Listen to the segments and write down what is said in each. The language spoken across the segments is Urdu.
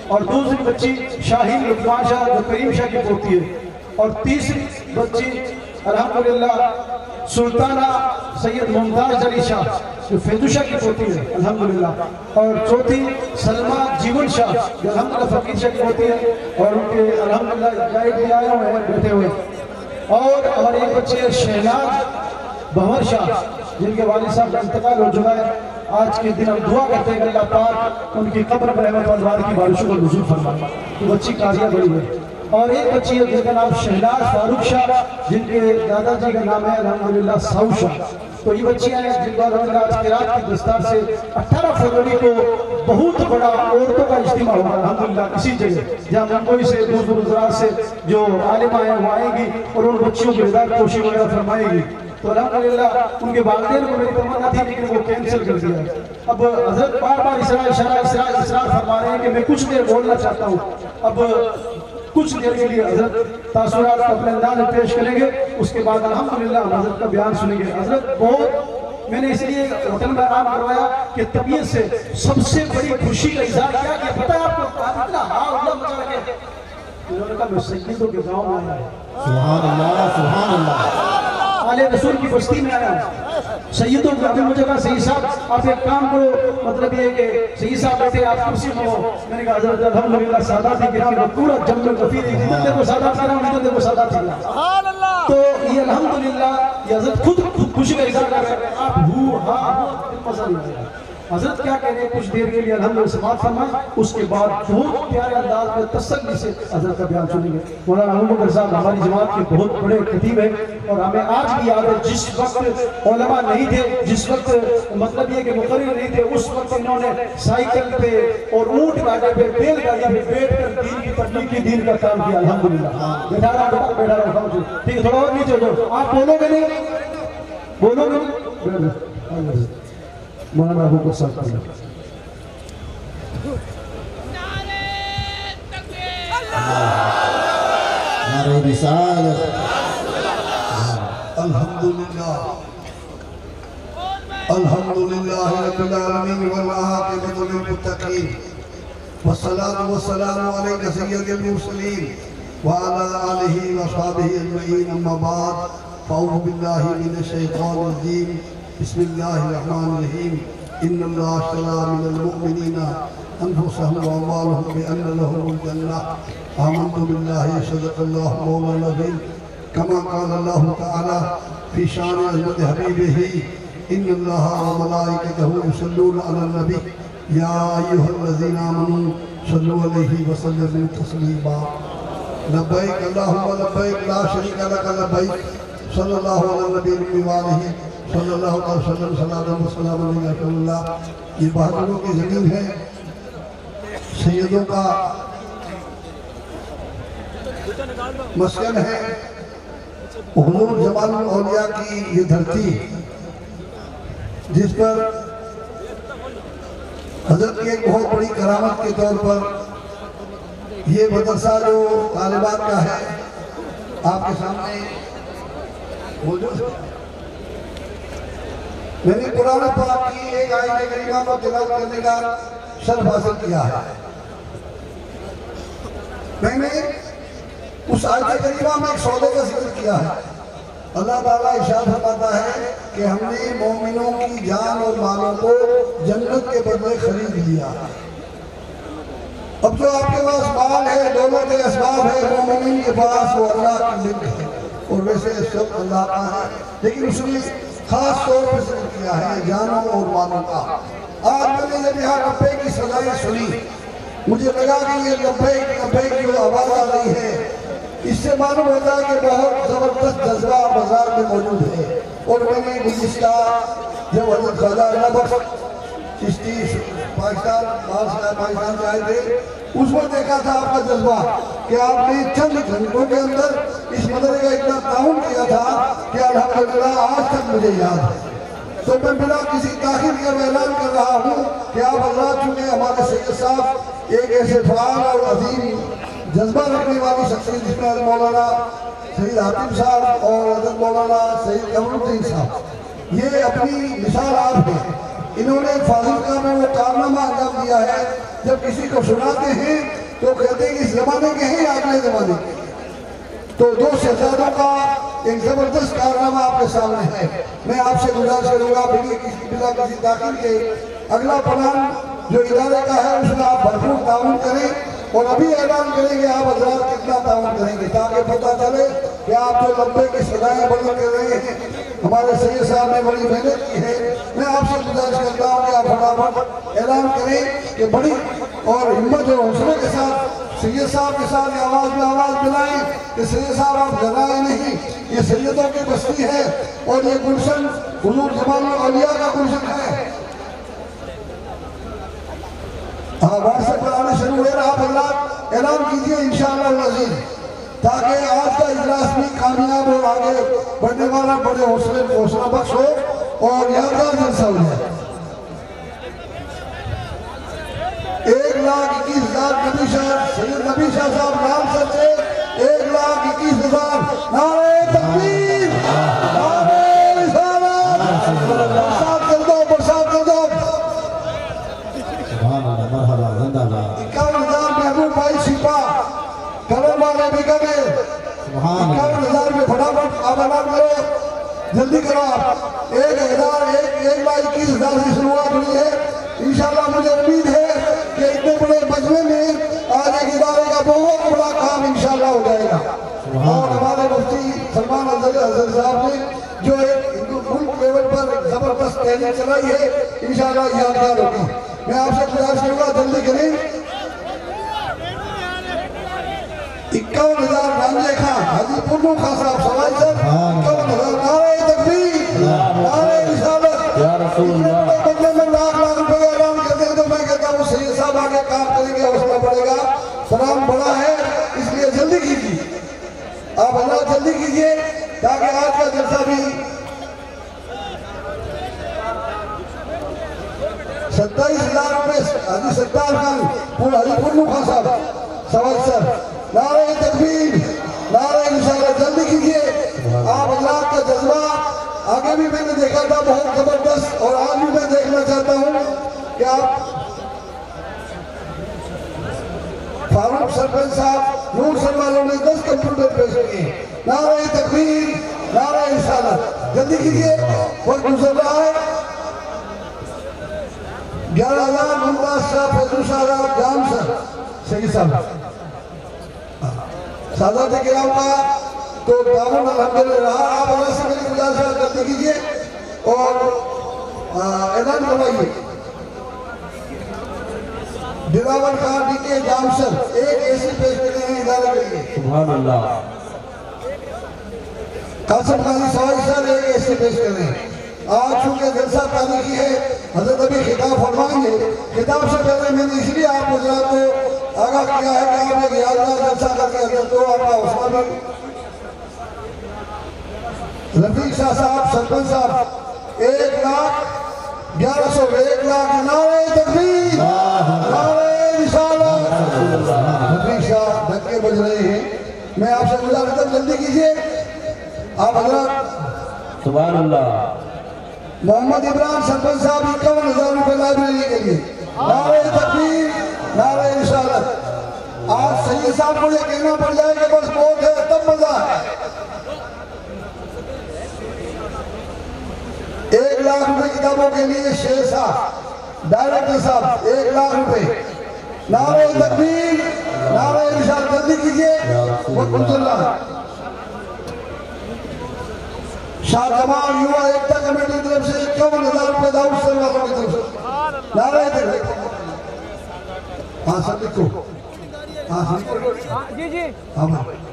اور دوسری بچی شاہین لطفان شاہ جو کریم شاہ کی پوتی ہے، اور تیسری بچی الحمدللہ سلطانہ سید ممتاز علی شاہ جو فیضو شاہ کی پوتی ہے الحمدللہ، اور چوتھی سلمہ جیون شاہ جو الحمدللہ فقیر شاہ کی پوتی ہے، اور ان کے الحمدللہ گائیڈ بھی آئے ہوئے ہیں بیٹھے ہوئے، اور ہماری ایک بچی ہے شہناز بہور شاہ جن کے والد صاحب کا انتقال ہو چکا ہے۔ آج کے دن ہم دعا کرتے ہیں کہ اللہ پاک ان کی قبر پر رحمت و انوار کی بارشوں کو نزول فرمائے۔ تو بچی قاضیہ بڑی ہے، اور ایک بچی ہے جن کا نام شہناز فاروق شاہ جن کے دادا جی کا نام ہے الحمدللہ ساؤ شاہ۔ تو یہ بچیاں ہیں جن کو الحمدللہ آج کی رات کی دستار سے 18 فروری کو بہت بڑا عورتوں کا اجتماع ہوگا الحمدللہ کسی جگہ، جہاں ممبئی سے دور دور دراز سے جو عالمہ ہیں وہ آئیں گی اور ان بچیوں کو ہدایت کوشی وغیرہ فرمائے گی۔ تو الحمدللہ ان کے والدین کو میری تمنا تھی لیکن وہ کینسل کر دیا ہے۔ اب حضرت بار بار اصرار فرما رہے ہیں کہ میں کچھ دیر بولنا چاہتا ہوں۔ اب کچھ دیر کے لیے حضرت تاثرات اپنے انداز میں پیش کریں گے، اس کے بعد الحمدللہ ہم حضرت کا بیان سنیں گے۔ حضرت بہت میں نے اس لیے ہوٹل میں آرام کروایا کہ طبیعت سے سب سے بڑی خوشی کا اظہار کیا کہ پتہ ہے آپ کو اتنا اللہ مچا رکھے انہوں نے کہا میں سیدوں کے گاؤں میں آیا ہوں، سبحان اللہ سبحان اللہ، آل رسول کی بستی میں آیا ہوں۔ سیدوں کو ابھی مجھے کہا سید صاحب آپ ایک کام کرو، مطلب یہ کہ سید صاحب بیٹھے آپ کرسی میں ہو۔ میں نے کہا حضرت الحمدللہ سادات کرام کا پورا جمع کفیر ہے، ادھر دیکھو سادات کرام، ادھر دیکھو سادات کرام۔ تو یہ الحمدللہ یہ حضرت خود خوشی کا اظہار کر رہے ہیں، آپ ہو ہاں مزہ نہیں آیا۔ حضرت کیا کہہ رہے ہیں کچھ دیر کے لیے الحمدللہ سماعت فرمائیں، اس کے بعد بہت پیارے انداز میں تسلی سے حضرت کا بیان سنیں گے۔ مولانا ابو بکر صاحب ہماری جماعت کے بہت بڑے خطیب ہیں، اور ہمیں آج بھی یاد ہے جس وقت علماء نہیں تھے، جس وقت مطلب یہ کہ مقرر نہیں تھے، اس وقت انہوں نے سائیکل پہ اور اونٹ گاڑی پہ بیل گاڑی پہ بیٹھ کر دین کی تبلیغ کی دین کا کام کیا الحمدللہ۔ بیٹھا رہا ٹھیک ہے، تھوڑا اور نیچے ہو جاؤ، آپ بولو گے نہیں بولو گے مولانا ابو بکر صاحب کا نعرہ رسالت، الحمدللہ الحمدللہ رب العالمین والعاقبۃ للمتقین والصلاة والسلام علیک سید المرسلین وعلی آلہ وصحبہ اجمعین، اما بعد فاعوذ باللہ من الشیطان الرجیم، بسم اللہ الرحمن الرحیم، ان اللہ اشتری من المؤمنین انفسهم واموالهم بان لهم الجنہ، آمنت باللہ صدق اللہ مولانا العظیم، كما قال الله تعالى في شان عظمت حبيبه إن الله وملائكته يصلون على النبي يا أيها الذين آمنوا صلوا عليه وسلموا تسليما لبيك اللهم لبيك لا شريك لك لبيك صلى الله على النبي وآله صلى الله عليه وسلم صلاة وسلام علیہ رسول اللہ۔ یہ بہادروں کی زمین ہے، سیدوں کا مسکن ہے، حضور جمال الاولیاء کی یہ دھرتی جس پر حضرت کی ایک بہت بڑی کرامت کے طور پر یہ مدرسہ جو طالبات کا ہے آپ کے سامنے موجود ہے۔ میں نے قرآن پاک کی ایک آیت کریمہ کو تلاوت کرنے کا شرف حاصل کیا ہے۔ میں نے اس آیت کریمہ میں ایک سودے کا ذکر کیا ہے۔ اللہ تعالیٰ ارشاد فرماتا ہے کہ ہم نے مومنوں کی جان اور مالوں کو جنت کے بدلے خرید لیا۔ اب جو آپ کے پاس مال ہے، دولت کے اسباب ہے، مومنین کے پاس وہ اللہ کی ملک ہے، اور ویسے سب اللہ کا ہے، لیکن اس نے خاص طور پر ذکر کیا ہے جانوں اور مالوں کا۔ آج میں نے جب یہاں لبے کی سزائیں سنی، مجھے لگا کہ یہ لبے کی جو آواز آ رہی ہے اس سے معلوم ہوتا ہے کہ بہت زبردست جذبہ بازار میں موجود ہے۔ اور میں نے گزشتہ جب حضرت خواجہ نبخش چشتی پاکستان سے آئے تھے، اس وقت دیکھا تھا آپ کا جذبہ کہ آپ نے چند گھنٹوں کے اندر اس مدرسے کا اتنا تعاون کیا تھا کہ الحمدللہ آج تک مجھے یاد ہے۔ تو میں بلا کسی تاخیر کا اعلان کر رہا ہوں کہ آپ حضرات چونکہ ہمارے سید صاحب ایک ایسے فعال اور عظیم جذبہ رکھنے والی شخصیت جس میں مولانا سید حاتم صاحب اور حضرت مولانا سید قمر الدین صاحب یہ اپنی مثال آپ ہیں۔ انہوں نے فاضل کا میں وہ کارنامہ انجام دیا ہے، جب کسی کو سناتے ہیں تو کہتے ہیں کہ اس زمانے کے ہیں یا اگلے زمانے کے؟ تو دو شہزادوں کا ایک زبردست کارنامہ آپ کے سامنے ہے. میں آپ سے گزارش کروں گا بلا کسی تاخیر کے اگلا پلان جو ادارے کا ہے اس میں آپ بھرپور تعاون کریں اور ابھی اعلان کریں گے آپ حضرات کتنا تعاون کریں گے تاکہ پتہ چلے کہ آپ جو لمبے کی صدائیں بلند کر رہے ہیں. ہمارے سید صاحب نے بڑی محنت کی ہے. میں آپ سے گزارش کرتا ہوں کہ آپ فٹافٹ اعلان کریں کہ بڑی اور ہمت اور حوصلے کے ساتھ سید صاحب کے ساتھ آواز میں آواز ملائیں کہ سید صاحب آپ گھبرائیں نہیں, یہ سیدوں کی بستی ہے اور یہ گلشن حضور جمال الاولیاء کا گلشن ہے. واٹسپ پر آنے شروع ہوئے آپ حضرات اعلان کیجئے انشاءاللہ العزیز تاکہ آج کا اجلاس بھی کامیاب اور آگے بڑھنے والا بڑے حوصلہ بخش ہو اور یادگار جلسہ ہو جائے. 1,21,000 نبی شاہ سید نبی شاہ صاحب نام سر سے 1,21,000 نعرہ تکبیر نعرہ رسالت برسات کر دو برسات کر دو. سبحان اللہ مرحبا زندہ باد 51,000 محبوب بھائی سپاہ کرم والے بکنے سبحان اللہ 51,000 میں فٹافٹ آپ اعلان کرو جلدی کرو آپ 1,21,000 سے شروعات ہوئی ہے. انشاءاللہ مجھے امید ہے کہ اتنے بڑے مجمع میں آج ایک ادارے کا بہت بڑا کام انشاءاللہ ہو جائے گا. اور ہمارے مفتی سلمان حضرت صاحب نے جو ایک ملک لیول پر زبردست تحریک چلائی ہے انشاءاللہ یادگار ہوگی. میں آپ سے گزارش کروں گا جلدی کریں. 51,000 رانجے خان حاجی پنو خان صاحب سوائی سر 51,000 نعرہ تکبیر نعرہ رسالت یا رسول اللہ بدلے میں لاکھ روپے اعلان کرتے ہیں تو میں کہتا ہوں سید صاحب آگے کام کریں گے حوصلہ بڑھے گا. سلام بڑا ہے اس لیے جلدی کیجیے آپ حضرات جلدی کیجیے تاکہ آج کا جلسہ بھی 27,000 روپے حاجی ستار خان حاجی پنو خان صاحب سوائی سر نعرہ تکبیر نعرہ رسالت جلدی کیجئے. آپ حضرات کا جذبہ آگے بھی میں نے دیکھا تھا بہت زبردست اور آج بھی میں دیکھنا چاہتا ہوں کہ آپ فاروق سرپنچ صاحب نور سر والوں نے 10 کمپیوٹر پیش کیے. نعرہ تکبیر نعرہ رسالت جلدی کیجئے وقت گزر رہا ہے. 11,000 ممتاز شاہ فیضو شاہ جان سر سید صاحب سادات کرام کا تو تعاون الحمدللہ رہا. آپ اللہ سے میری گزارش کرتے کیجئے اور اعلان کروائیے. دلاور خان ڈی کے جامسر ایک ایسی پیش کرتے ہیں ادارے کے لیے. سبحان اللہ قاسم قاضی سوائی سر ایک ایسی پیش کر رہے ہیں. آج چونکہ جلسہ تاریخی ہے حضرت ابھی خطاب فرمائیں گے. خطاب سے پہلے میں نے اس لیے آپ حضرات کو آگاہ کیا ہے کہ آپ ایک یادگار جلسہ کر کے حضرت کو آپ کا حوصلہ بھی. رفیق شاہ صاحب سرپنچ صاحب 1,11,000 1,00,000 نعرہ تکبیر نعرہ رسالت. رفیق شاہ دھکے بج رہے ہیں. میں آپ سے گزارش کرتا ہوں جلدی کیجئے آپ حضرات. سبحان اللہ محمد ابراہیم سرپنچ صاحب 51,000 روپے لائبریری کے لیے. نعرہ تکبیر نعرہ رسالت. آج سید صاحب کو یہ کہنا پڑ جائے کہ بس بہت ہے تب مزہ ہے. 1,00,000 روپے کتابوں کے لیے شیر صاحب ڈائریکٹر صاحب 1,00,000 روپے. نعرہ تکبیر نعرہ رسالت جلدی کیجئے وقت گزر رہا ہے. شاہ جمال یووا ایکتا کمیٹی کی طرف سے 51,000 روپے داؤد سر والوں کی طرف سے. نعرہ تکبیر ہاں سر لکھو ہاں جی جی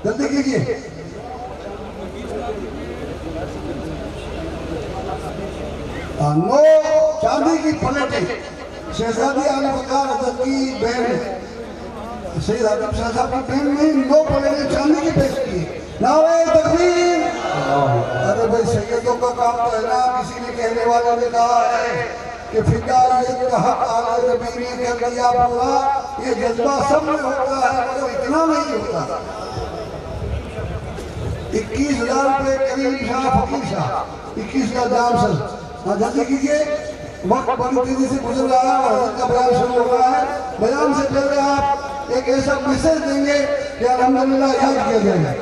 جلدی کیجئے. نو چاندی کی پلیٹیں شہزادی علی وقار حضرت کی بہن سید حبیب شاہ صاحب کی بہن نے 9 پلیٹیں چاندی کی پیش کی. نعرہ تکبیر. ارے بھائی سیدوں کا کام تو ہے نا. کسی نے کہنے والے نے کہا ہے کہ فدائیت کا حق آل نبی نے کر دیا پورا. یہ جذبہ سب میں ہوتا ہے مگر اتنا نہیں ہوتا. 21,000 روپے کریم شاہ فقیر شاہ 21,000 جام سر. ہاں جلدی کیجئے وقت بڑی تیزی سے گزر رہا ہے اور حضرت کا بیان شروع ہو رہا ہے. بیان سے پہلے آپ ایک ایسا میسج دیں گے کہ الحمدللہ یاد کیا جائے گا۔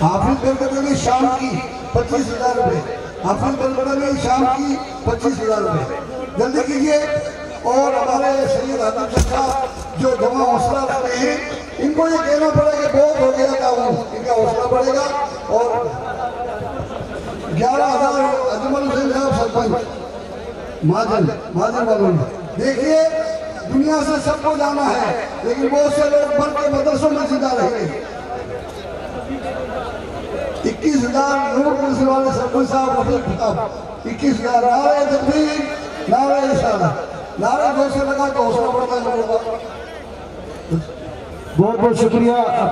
حافظ برکت علی شام کی 25,000 روپے، حافظ برکت علی شام کی 25,000 روپے، جلدی کیجئے۔ اور ہمارے سید حاتم صاحب جو جمع حوصلہ رکھتے ہیں، ان کو یہ کہنا پڑے کہ بہت ہو گیا تعاون، ان کا حوصلہ بڑھے گا۔ اور 11,000 اجمل حسین صاحب سرپنچ ماجن والوں نے، دیکھیے دنیا سے سب کو جانا ہے لیکن بہت سے لوگ بڑھ کے مدرسوں میں زندہ رہے گے۔ 21,000 نور پولیس والے سرپنچ صاحب رفیق خطاب، 21,000 نعرہ تکبیر، نعرہ رسالت، نعرہ دو سے لگا تو حوصلہ بڑھتا ہے لوگوں کا۔ بہت بہت شکریہ،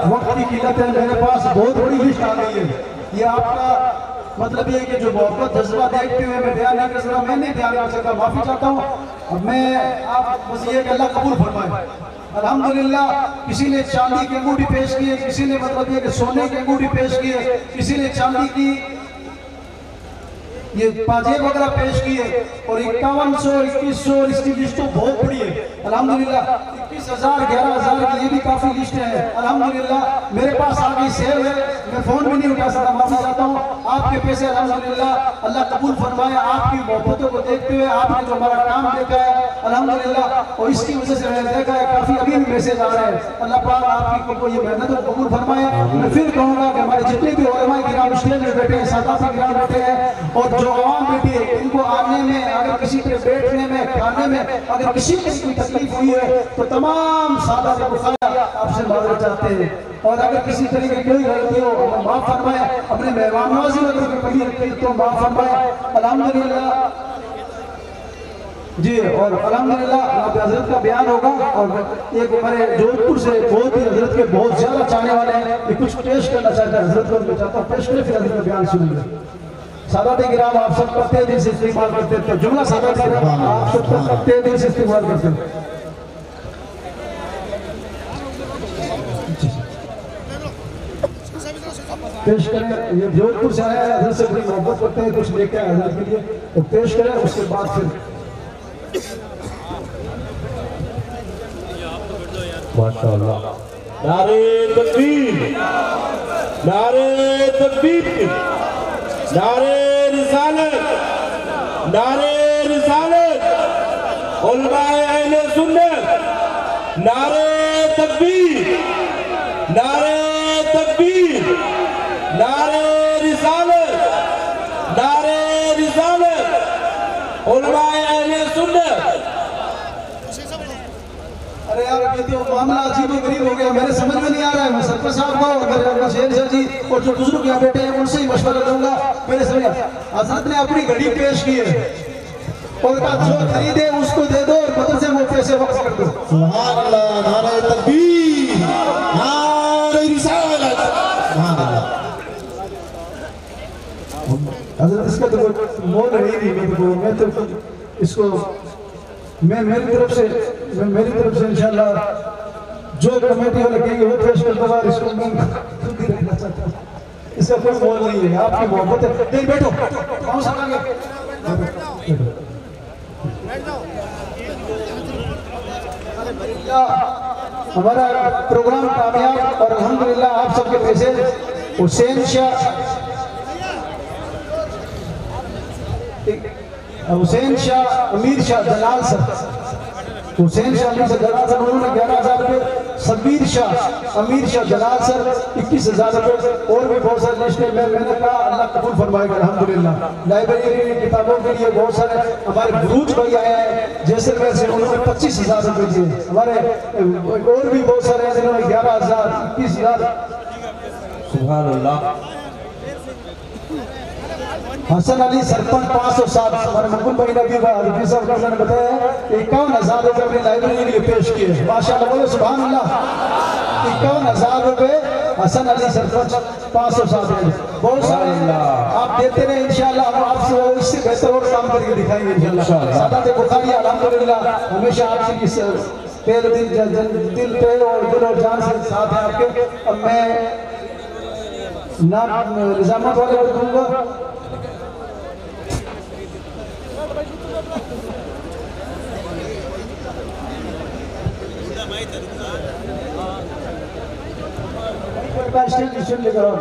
وقت کی قلت ہے، میرے پاس بہت بڑی لسٹ آ گئی ہے۔ یہ آپ کا مطلب یہ کہ جو محبت جذبہ دیکھتے ہوئے میں بیان نہیں کر سکتا، میں نہیں بیان کر سکتا، معافی چاہتا ہوں۔ اب میں آپ بس یہ کہ اللہ قبول فرمائے۔ الحمدللہ کسی نے چاندی کی انگوٹھی پیش کیے، کسی نے مطلب یہ کہ سونے کی انگوٹھی پیش کیے، کسی نے چاندی کی یہ پاجیب وغیرہ پیش کیے، اور 5100 2100 اور اس کی لسٹ تو بہت بڑی ہے۔ الحمدللہ 21,000 11,000 کی یہ بھی کافی لسٹ ہے۔ الحمدللہ میرے پاس آگئی سیو ہے، میں فون بھی نہیں اٹھا سکتا، معافی چاہتا ہوں۔ آپ کے پیسے الحمدللہ اللہ قبول فرمائے، آپ کی محبتوں کو دیکھتے ہوئے آپ نے جو ہمارا کام دیکھا ہے الحمدللہ، اور اس کی وجہ سے میں نے دیکھا ہے کافی ابھی بھی میسیج آ رہے ہیں۔ اللہ پاک آپ کی یہ محنت کو قبول فرمائے۔ میں پھر کہوں گا کہ ہمارے جتنے بھی علماء کرام اسٹیج میں بیٹھے ہیں، سادات کرام بیٹھے ہیں، اور جو عوام بیٹھی ہے، ان کو آنے میں اگر کسی پہ بیٹھنے میں کھانے میں اگر کسی کو کوئی تکلیف ہوئی ہے تو تمام سادات بخاری آپ سے معذرت چاہتے ہیں، اور اگر کسی طرح کی کوئی غلطی ہو تو معاف فرمائے، اپنے مہمان نوازی میں اگر کمی رکھی تو معاف فرمائے۔ الحمدللہ جی، اور الحمدللہ آپ حضرت کا بیان ہوگا، اور ایک ہمارے جودھ پور سے بہت ہی حضرت کے بہت زیادہ چاہنے والے ہیں، یہ کچھ پیش کرنا چاہتا ہے حضرت کو، میں چاہتا ہوں پیش کرے پھر حضرت کا بیان سنیں گے۔ سادات کرام آپ سب کرتے دل سے استعمال کرتے تھے، جملہ سادات کرام آپ سب کرتے دل سے استعمال کرتے ہیں۔ پیش کریں، یہ جودھ پور سے آیا ہے، حضرت سے بڑی محبت کرتے ہیں، کچھ لے کے آئے حضرت کے لیے، تو پیش کریں، اس کے بعد پھر ماشاءاللہ۔ نعرہ تکبیر، نعرہ تکبیر، نعرہ رسالت، نعرہ رسالت، علماء اہل سنت، نعرہ تکبیر، نعرہ تکبیر، نعرہ رسالت، نعرہ رسالت، علماء اہل سنت۔ ارے یار یہ تو معاملہ عجیب و غریب ہو گیا، میرے سمجھ میں نہیں آ رہا ہے۔ میں سرپنچ صاحب کو اور شیر شاہ جی اور جو بزرگ یہاں بیٹھے ہیں ان سے ہی مشورہ کروں گا۔ میرے سمجھ حضرت نے اپنی گھڑی پیش کی ہے اور کہا جو خریدے اس کو دے دو اور بدل سے وہ پیسے وقف کر دو۔ سبحان اللہ، نعرہ تکبیر، نعرہ رسالت، سبحان اللہ۔ حضرت اس کا تو کوئی مول رہی نہیں، میں تو اس کو میری طرف سے انشاءاللہ جو کمیٹی والے کہیں گے وہ پیش کرتا ہوں، اس کو میں خود ہی رکھنا چاہتا ہوں، اس کا کوئی مول نہیں ہے، آپ کی محبت ہے۔ نہیں بیٹھو، کون سا کھا گیا؟ ہمارا پروگرام کامیاب اور الحمدللہ آپ سب کے پیسے حسین شاہ امیر شاہ جلال سر، حسین شاہ امیر شاہ جلال سر انہوں نے 11,000 روپے، سبیر شاہ امیر شاہ جلال سر 21,000 روپے، اور بھی بہت سارے لسٹیں میں نے کہا اللہ قبول فرمائے گا الحمدللہ۔ لائبریری کی کتابوں کے لیے بہت سارے ہمارے بروج بھائی آئے ہیں جیسلمیر سے، انہوں نے 25,000 روپے دیے، ہمارے اور بھی بہت سارے ہیں جنہوں نے 11,000 21,000۔ سبحان اللہ۔ حسن علی سرپنچ 507، ہمارے مقبول بھائی نبی حضرت صاحب نے بتایا ہے 51,000 روپے اپنی لائبریری کے لیے پیش کیے، ماشاءاللہ بولے سبحان اللہ۔ 51,000 روپے حسن علی سرپنچ 507 ہیں، بہت سارے آپ دیتے رہے انشاءاللہ، ہم آپ سے اس سے بہتر اور کام کر کے دکھائیں گے انشاءاللہ۔ سادات بخاری الحمدللہ ہمیشہ آپ سے کس دل پہ اور جان سے ساتھ ہیں آپ کے۔ اب میں نام نظامات والے کو دوں گا۔ اسٹیشن لے کر آؤ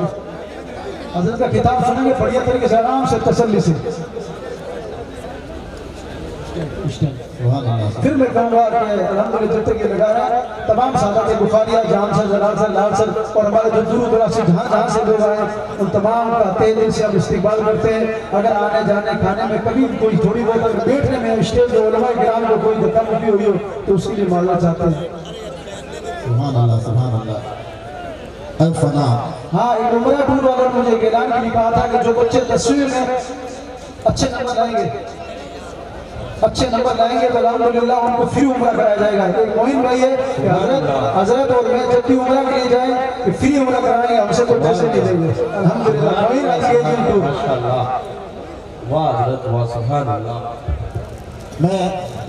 حضرت کا کتاب سنیں گے بڑھیا طریقے سے آرام سے تسلی سے پھر میں کہوں گا کہ الحمدللہ جب تک یہ لگا رہا ہے تمام سادات بخاریہ جام سر جلال سر لال سر اور ہمارے جو دور دراز سے جہاں سے لوگ آئے ان تمام کا تہ دل سے ہم استقبال کرتے ہیں. اگر آنے جانے کھانے میں کبھی کوئی تھوڑی بہت بیٹھنے میں اسٹیج جو علماء کرام کو کوئی دھکا مکی ہوئی ہو تو اس کے لیے معذرت چاہتے ہیں. سبحان اللہ سبحان اللہ. الفنا. ہاں ایک عمرہ ٹور والوں نے مجھے ایک اعلان کے لیے کہا تھا کہ جو بچے 10ویں میں اچھے نمبر لائیں گے تو الحمدللہ ان کو فری عمرہ کرایا جائے گا. ایک معین بھائی ہے کہ حضرت اور میں جب بھی عمرہ کے لیے جائیں کہ فری عمرہ کرائیں گے ہم سے کوئی پیسے نہیں دیں گے. الحمدللہ معین ماشاءاللہ. واہ حضرت واہ سبحان اللہ. میں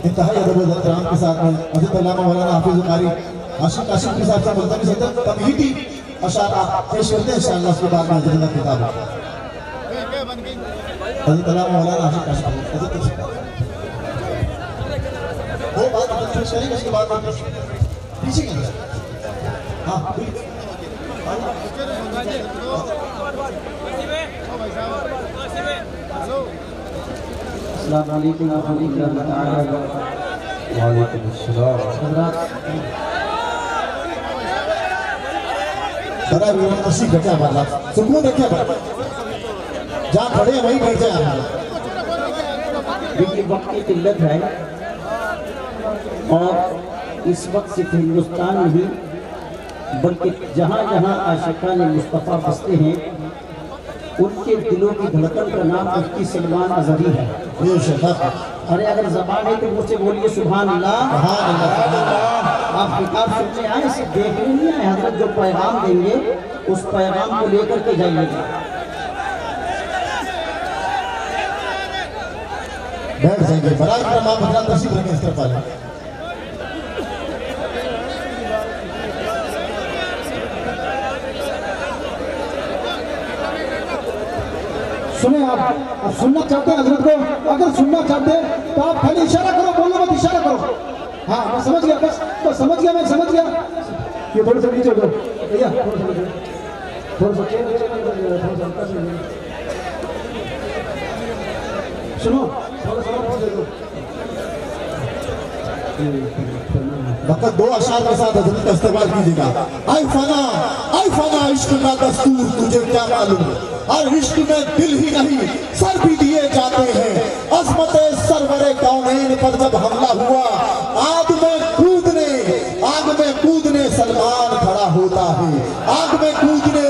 انتہائی ادب و احترام کے ساتھ میں حضرت علامہ مولانا حافظ قاری عاشق کاشف کے ساتھ ملتمس صدر تمہیدی اشارہ پیش کرتے ہیں انشاءاللہ. اس کے بعد میں حضرت کتاب حضرت علامہ مولانا عاشق کاشف حضرت وہ بات پیش کریں گے. اس کے بعد پیچھے گئے ہاں السلام علیکم ورحمۃ اللہ تعالیٰ. وعلیکم السلام. برائے بیرون تشریف رکھیں ہمارے ساتھ. سکون رکھیں بھائی. جہاں کھڑے ہیں وہیں بیٹھ جائیں آپ. دیکھیے وقت کی قلت ہے اور اس وقت صرف ہندوستان نہیں بلکہ جہاں جہاں عاشقان مصطفیٰ بستے ہیں ان کے دلوں کی دھڑکن کا نام مفتی سلمان اظہری ہے. ارے اگر زبان ہے تو مجھ سے بولیے سبحان اللہ. آپ خطاب سننے آئے اسے دیکھنے نہیں آئے. حضرت جو پیغام دیں گے اس پیغام کو لے کر کے جائیے گا. بیٹھ جائیں گے. برائے تمام حضرات تشریف رکھیں اس طرف آئیں. سنیں آپ سننا چاہتے ہیں حضرت کو. اگر سننا چاہتے ہیں تو آپ خالی اشارہ کرو. بولو مت اشارہ کرو. ہاں میں سمجھ گیا. بس سمجھ گیا. یہ تھوڑے سے نیچے دو بھیا. تھوڑا سا سنو. وقت دو اشعار کے ساتھ حضرت کا استقبال کیجئے گا. اے فنا عشق کا دستور تجھے کیا معلوم. ہر عشق میں دل ہی نہیں سر بھی دیے جاتے ہیں. عظمت سرور کونین پر جب حملہ ہوا آگ میں کودنے سلمان کھڑا ہوتا ہے. آگ میں کودنے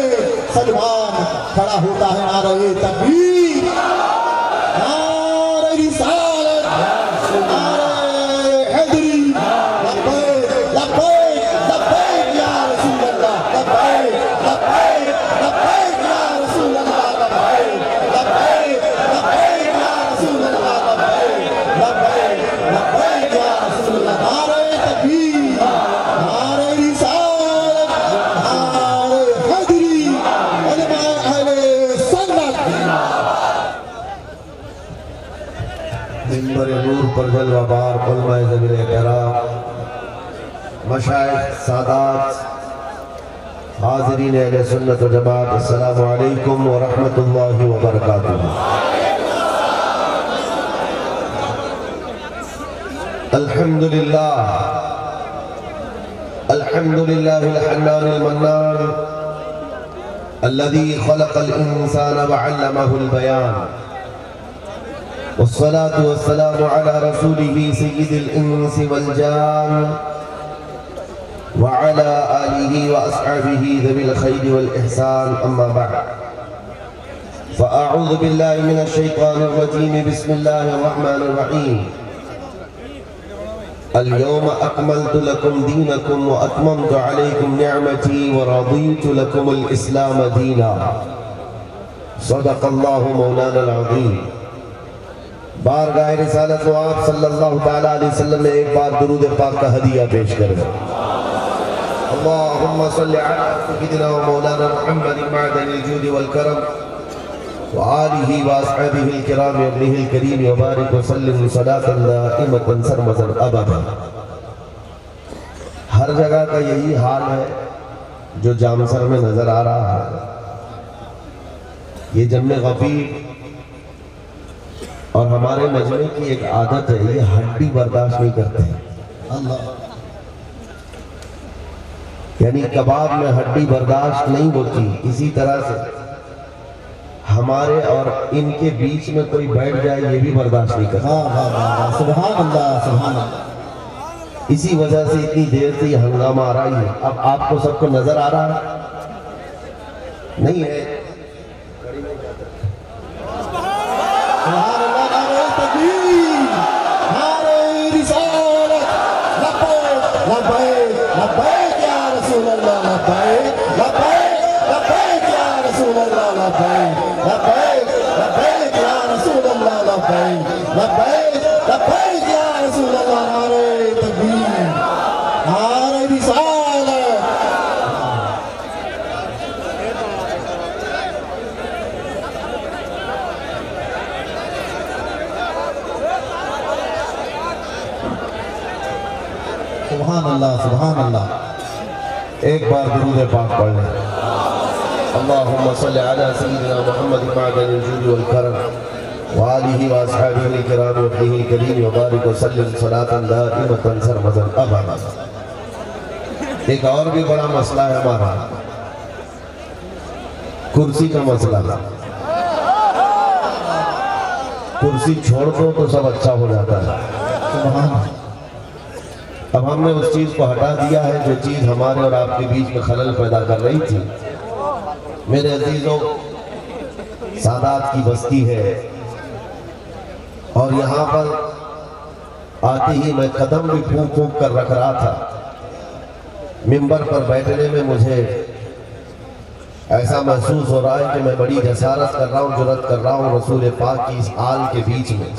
سلمان کھڑا ہوتا ہے. نعرہ تکبیر، نعرہ رسالت، نعرہ حیدری. لبیک لبیک لبیک یا رسول اللہ. لبیک لبیک لبیک یا رسول اللہ. لبیک لبیک لبیک یا رسول اللہ. لبیک لبیک یا رسول اللہ. نعرہ تکبیر، نعرہ رسالت، نعرہ حیدری. علماء اہل سنت. منبر نور پر جلوہ بار علماء ذوی الاحترام، مشائخ، سادات، حاضرین اہل سنت و جماعت، السلام علیکم ورحمۃ اللہ وبرکاتہ. الحمدللہ الحنان المنان الذي خلق الإنسان وعلمه البيان، والصلاة والسلام على رسوله سيد الإنس والجان وعلى آله وأصحابه ذوي الخير والإحسان. أما بعد فأعوذ بالله من الشيطان الرجيم. بسم الله الرحمن الرحيم. اليوم أكملت لكم دينكم وأتممت عليكم نعمتي ورضيت لكم الإسلام دينا. صدق الله مولانا العظيم. بارگاہ رسالت و آپ صلی اللہ تعالیٰ علیہ وسلم میں ایک بار درود پاک کا ہدیہ پیش کریں. اللہم صلی علی سیدنا و مولانا محمد معدن الجود والکرم وآلہ واصحابہ الکرام ابنہ الکریم وبارک وسلم صلاة دائمة سرمدا ابدا. ہر جگہ کا یہی حال ہے جو جامسر میں نظر آ رہا ہے. یہ جم غفیر اور ہمارے مجمع کی ایک عادت ہے، یہ ہڈی برداشت نہیں کرتے ہیں. اللہ یعنی کباب میں ہڈی برداشت نہیں ہوتی. اسی طرح سے ہمارے اور ان کے بیچ میں کوئی بیٹھ جائے یہ بھی برداشت نہیں کرتا. سبحان اللہ سبحان اللہ. اسی وجہ سے اتنی دیر سے یہ ہنگامہ آ رہی ہے. اب آپ کو سب کو نظر آ رہا ہے نہیں ہے؟ سبحان اللہ. نعرہ تکبیر، نعرہ رسالت. لبیک لبیک لبیک یا رسول اللہ، لبیک لبیک لبیک یا رسول اللہ، لبیک لبیک لبیک یا رسول اللہ، لبیک لبیک لبیک یا رسول اللہ. نعرہ تکبیر، نعرہ رسالت. سبحان اللہ سبحان اللہ. ایک بار درود پاک پڑھ لیں. اللہم صلی علی سیدنا محمد معدن الجود والکرم وآلہ واصحابہ الکرام وابنہ الکریم وبارک وسلم صلاة دائمۃ سرمدا ابدا. ایک اور بھی بڑا مسئلہ ہے ہمارا، کرسی کا مسئلہ. کرسی چھوڑ دو تو سب اچھا ہو جاتا ہے. سبحان اللہ. اب ہم نے اس چیز کو ہٹا دیا ہے جو چیز ہمارے اور آپ کے بیچ میں خلل پیدا کر رہی تھی. میرے عزیزوں، سادات کی بستی ہے اور یہاں پر آتے ہی میں قدم بھی پھونک پھونک کر رکھ رہا تھا. منبر پر بیٹھنے میں مجھے ایسا محسوس ہو رہا ہے کہ میں بڑی جسارت کر رہا ہوں، جرأت کر رہا ہوں رسول پاک کی اس آل کے بیچ میں.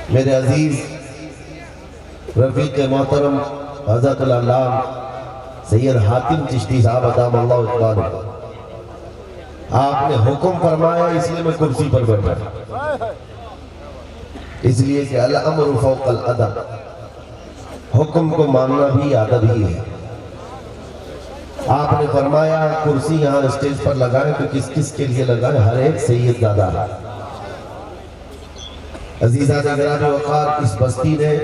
میرے عزیز رفیق محترم حضرت العلامہ سید حاتم چشتی صاحب ادام اللہ اقبالہ، آپ نے حکم فرمایا اس لیے میں کرسی پر بیٹھا، اس لیے کہ الامر فوق الادب، حکم کو ماننا بھی ادب ہی ہے. آپ نے فرمایا کرسی یہاں اسٹیج پر لگائیں تو کس کس کے لیے لگائیں؟ ہر ایک سید زادہ ہے. عزیزان گرامی وقار، اس بستی نے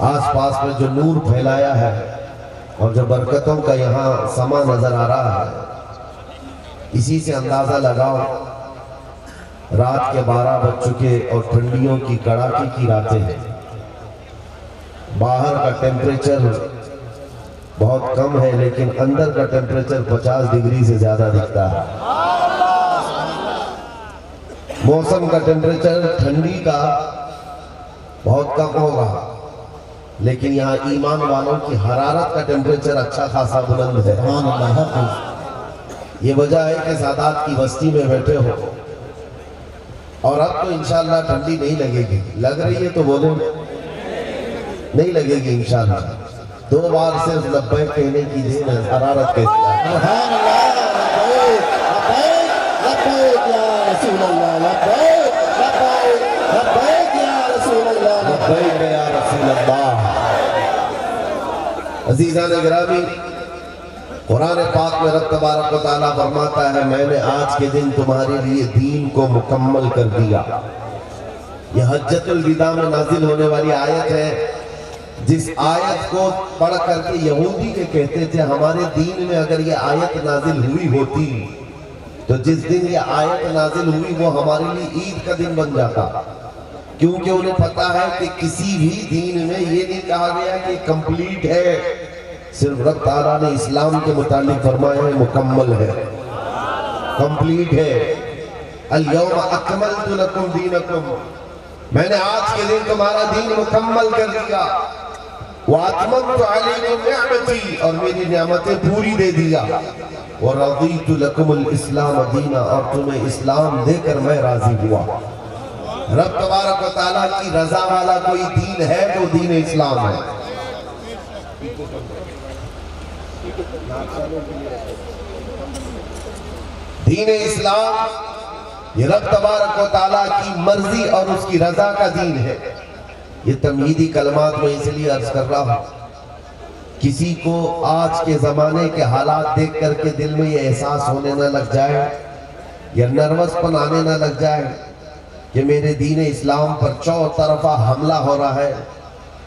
آس پاس میں جو نور پھیلایا ہے اور جو برکتوں کا یہاں سما نظر آ رہا ہے، اسی سے اندازہ لگاؤ رات کے 12 بج چکے اور ٹھنڈیوں کی کڑاکی کی راتیں ہیں. باہر کا ٹیمپریچر بہت کم ہے لیکن اندر کا ٹیمپریچر 50 ڈگری سے زیادہ دکھتا ہے. موسم کا ٹیمپریچر ٹھنڈی کا بہت کم ہوگا لیکن یہاں ایمان والوں کی حرارت کا ٹیمپریچر اچھا خاصا بلند ہے. سبحان اللہ. یہ وجہ ہے کہ سادات کی بستی میں بیٹھے ہو اور اب تو انشاءاللہ ٹھنڈی نہیں لگے گی. لگ رہی ہے تو بولیں نہیں لگے گی انشاءاللہ. 2 بار صرف لبیک کہنے کی جس میں حرارت کہتی ہے. سبحان اللہ. لبیک لبیک یا رسول اللہ، لبیک لبیک لبیک یا رسول اللہ، لبیک یا رسول اللہ. عزیزان گرامی، قرآن پاک میں رب تبارک و تعالیٰ فرماتا ہے میں نے آج کے دن تمہارے لیے دین کو مکمل کر دیا. یہ حجۃ الوداع میں نازل ہونے والی آیت ہے جس آیت کو پڑھ کر کے یہودی کے کہتے تھے ہمارے دین میں اگر یہ آیت نازل ہوئی ہوتی تو جس دن یہ آیت نازل ہوئی وہ ہمارے لیے عید کا دن بن جاتا، کیونکہ انہیں پتا ہے کہ کسی بھی دین میں یہ نہیں کہا گیا کہ کمپلیٹ ہے. صرف رب تعالیٰ نے اسلام کے متعلق فرمایا ہے مکمل ہے، کمپلیٹ ہے. الیوم اکملت لکم دینکم، میں نے آج کے دن تمہارا دین مکمل کر دیا. وَأَتْمَمْتُ عَلَيْكُمْ نِعْمَتِي، اور میری نعمتیں پوری دے دیا. وَرَضِيتُ لَكُمُ الْإِسْلَامَ دِينًا، اور تمہیں اسلام دے کر میں راضی ہوا. رب تبارک و تعالیٰ کی رضا والا کوئی دین ہے تو دین اسلام ہے. دین اسلام یہ رب تبارک و تعالیٰ کی مرضی اور اس کی رضا کا دین ہے. یہ تمہیدی کلمات میں اس لیے عرض کر رہا ہوں، کسی کو آج کے زمانے کے حالات دیکھ کر کے دل میں یہ احساس ہونے نہ لگ جائے یا نروس پن آنے نہ لگ جائے کہ میرے دین اسلام پر چوطرفہ حملہ ہو رہا ہے،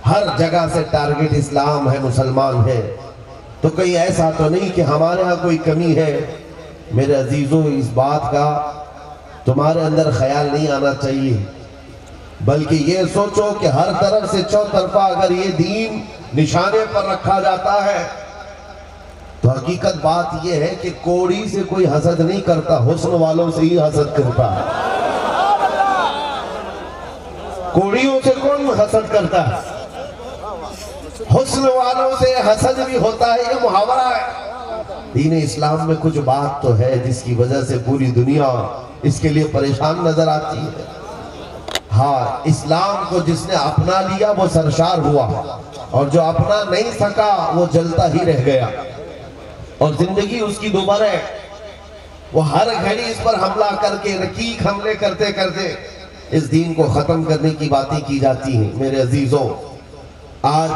ہر جگہ سے ٹارگٹ اسلام ہے، مسلمان ہے، تو کہیں ایسا تو نہیں کہ ہمارے ہاں کوئی کمی ہے۔ میرے عزیزوں، اس بات کا تمہارے اندر خیال نہیں آنا چاہیے، بلکہ یہ سوچو کہ ہر طرف سے چوطرفہ اگر یہ دین نشانے پر رکھا جاتا ہے تو حقیقت بات یہ ہے کہ کوڑی سے کوئی حسد نہیں کرتا، حسن والوں سے ہی حسد کرتا ہے۔ کوڑیوں سے کون حسد کرتا ہے؟ حسن والوں سے حسد بھی ہوتا ہے، یہ محاورہ ہے۔ دین اسلام میں کچھ بات تو ہے جس کی وجہ سے پوری دنیا اس کے لیے پریشان نظر آتی ہے۔ ہاں، اسلام کو جس نے اپنا لیا وہ سرشار ہوا، اور جو اپنا نہیں سکا وہ جلتا ہی رہ گیا، اور زندگی اس کی دوبارہ ہے۔ وہ ہر گھڑی اس پر حملہ کر کے رقیق حملے کرتے کرتے اس دین کو ختم کرنے کی باتیں کی جاتی ہیں۔ میرے عزیزوں، آج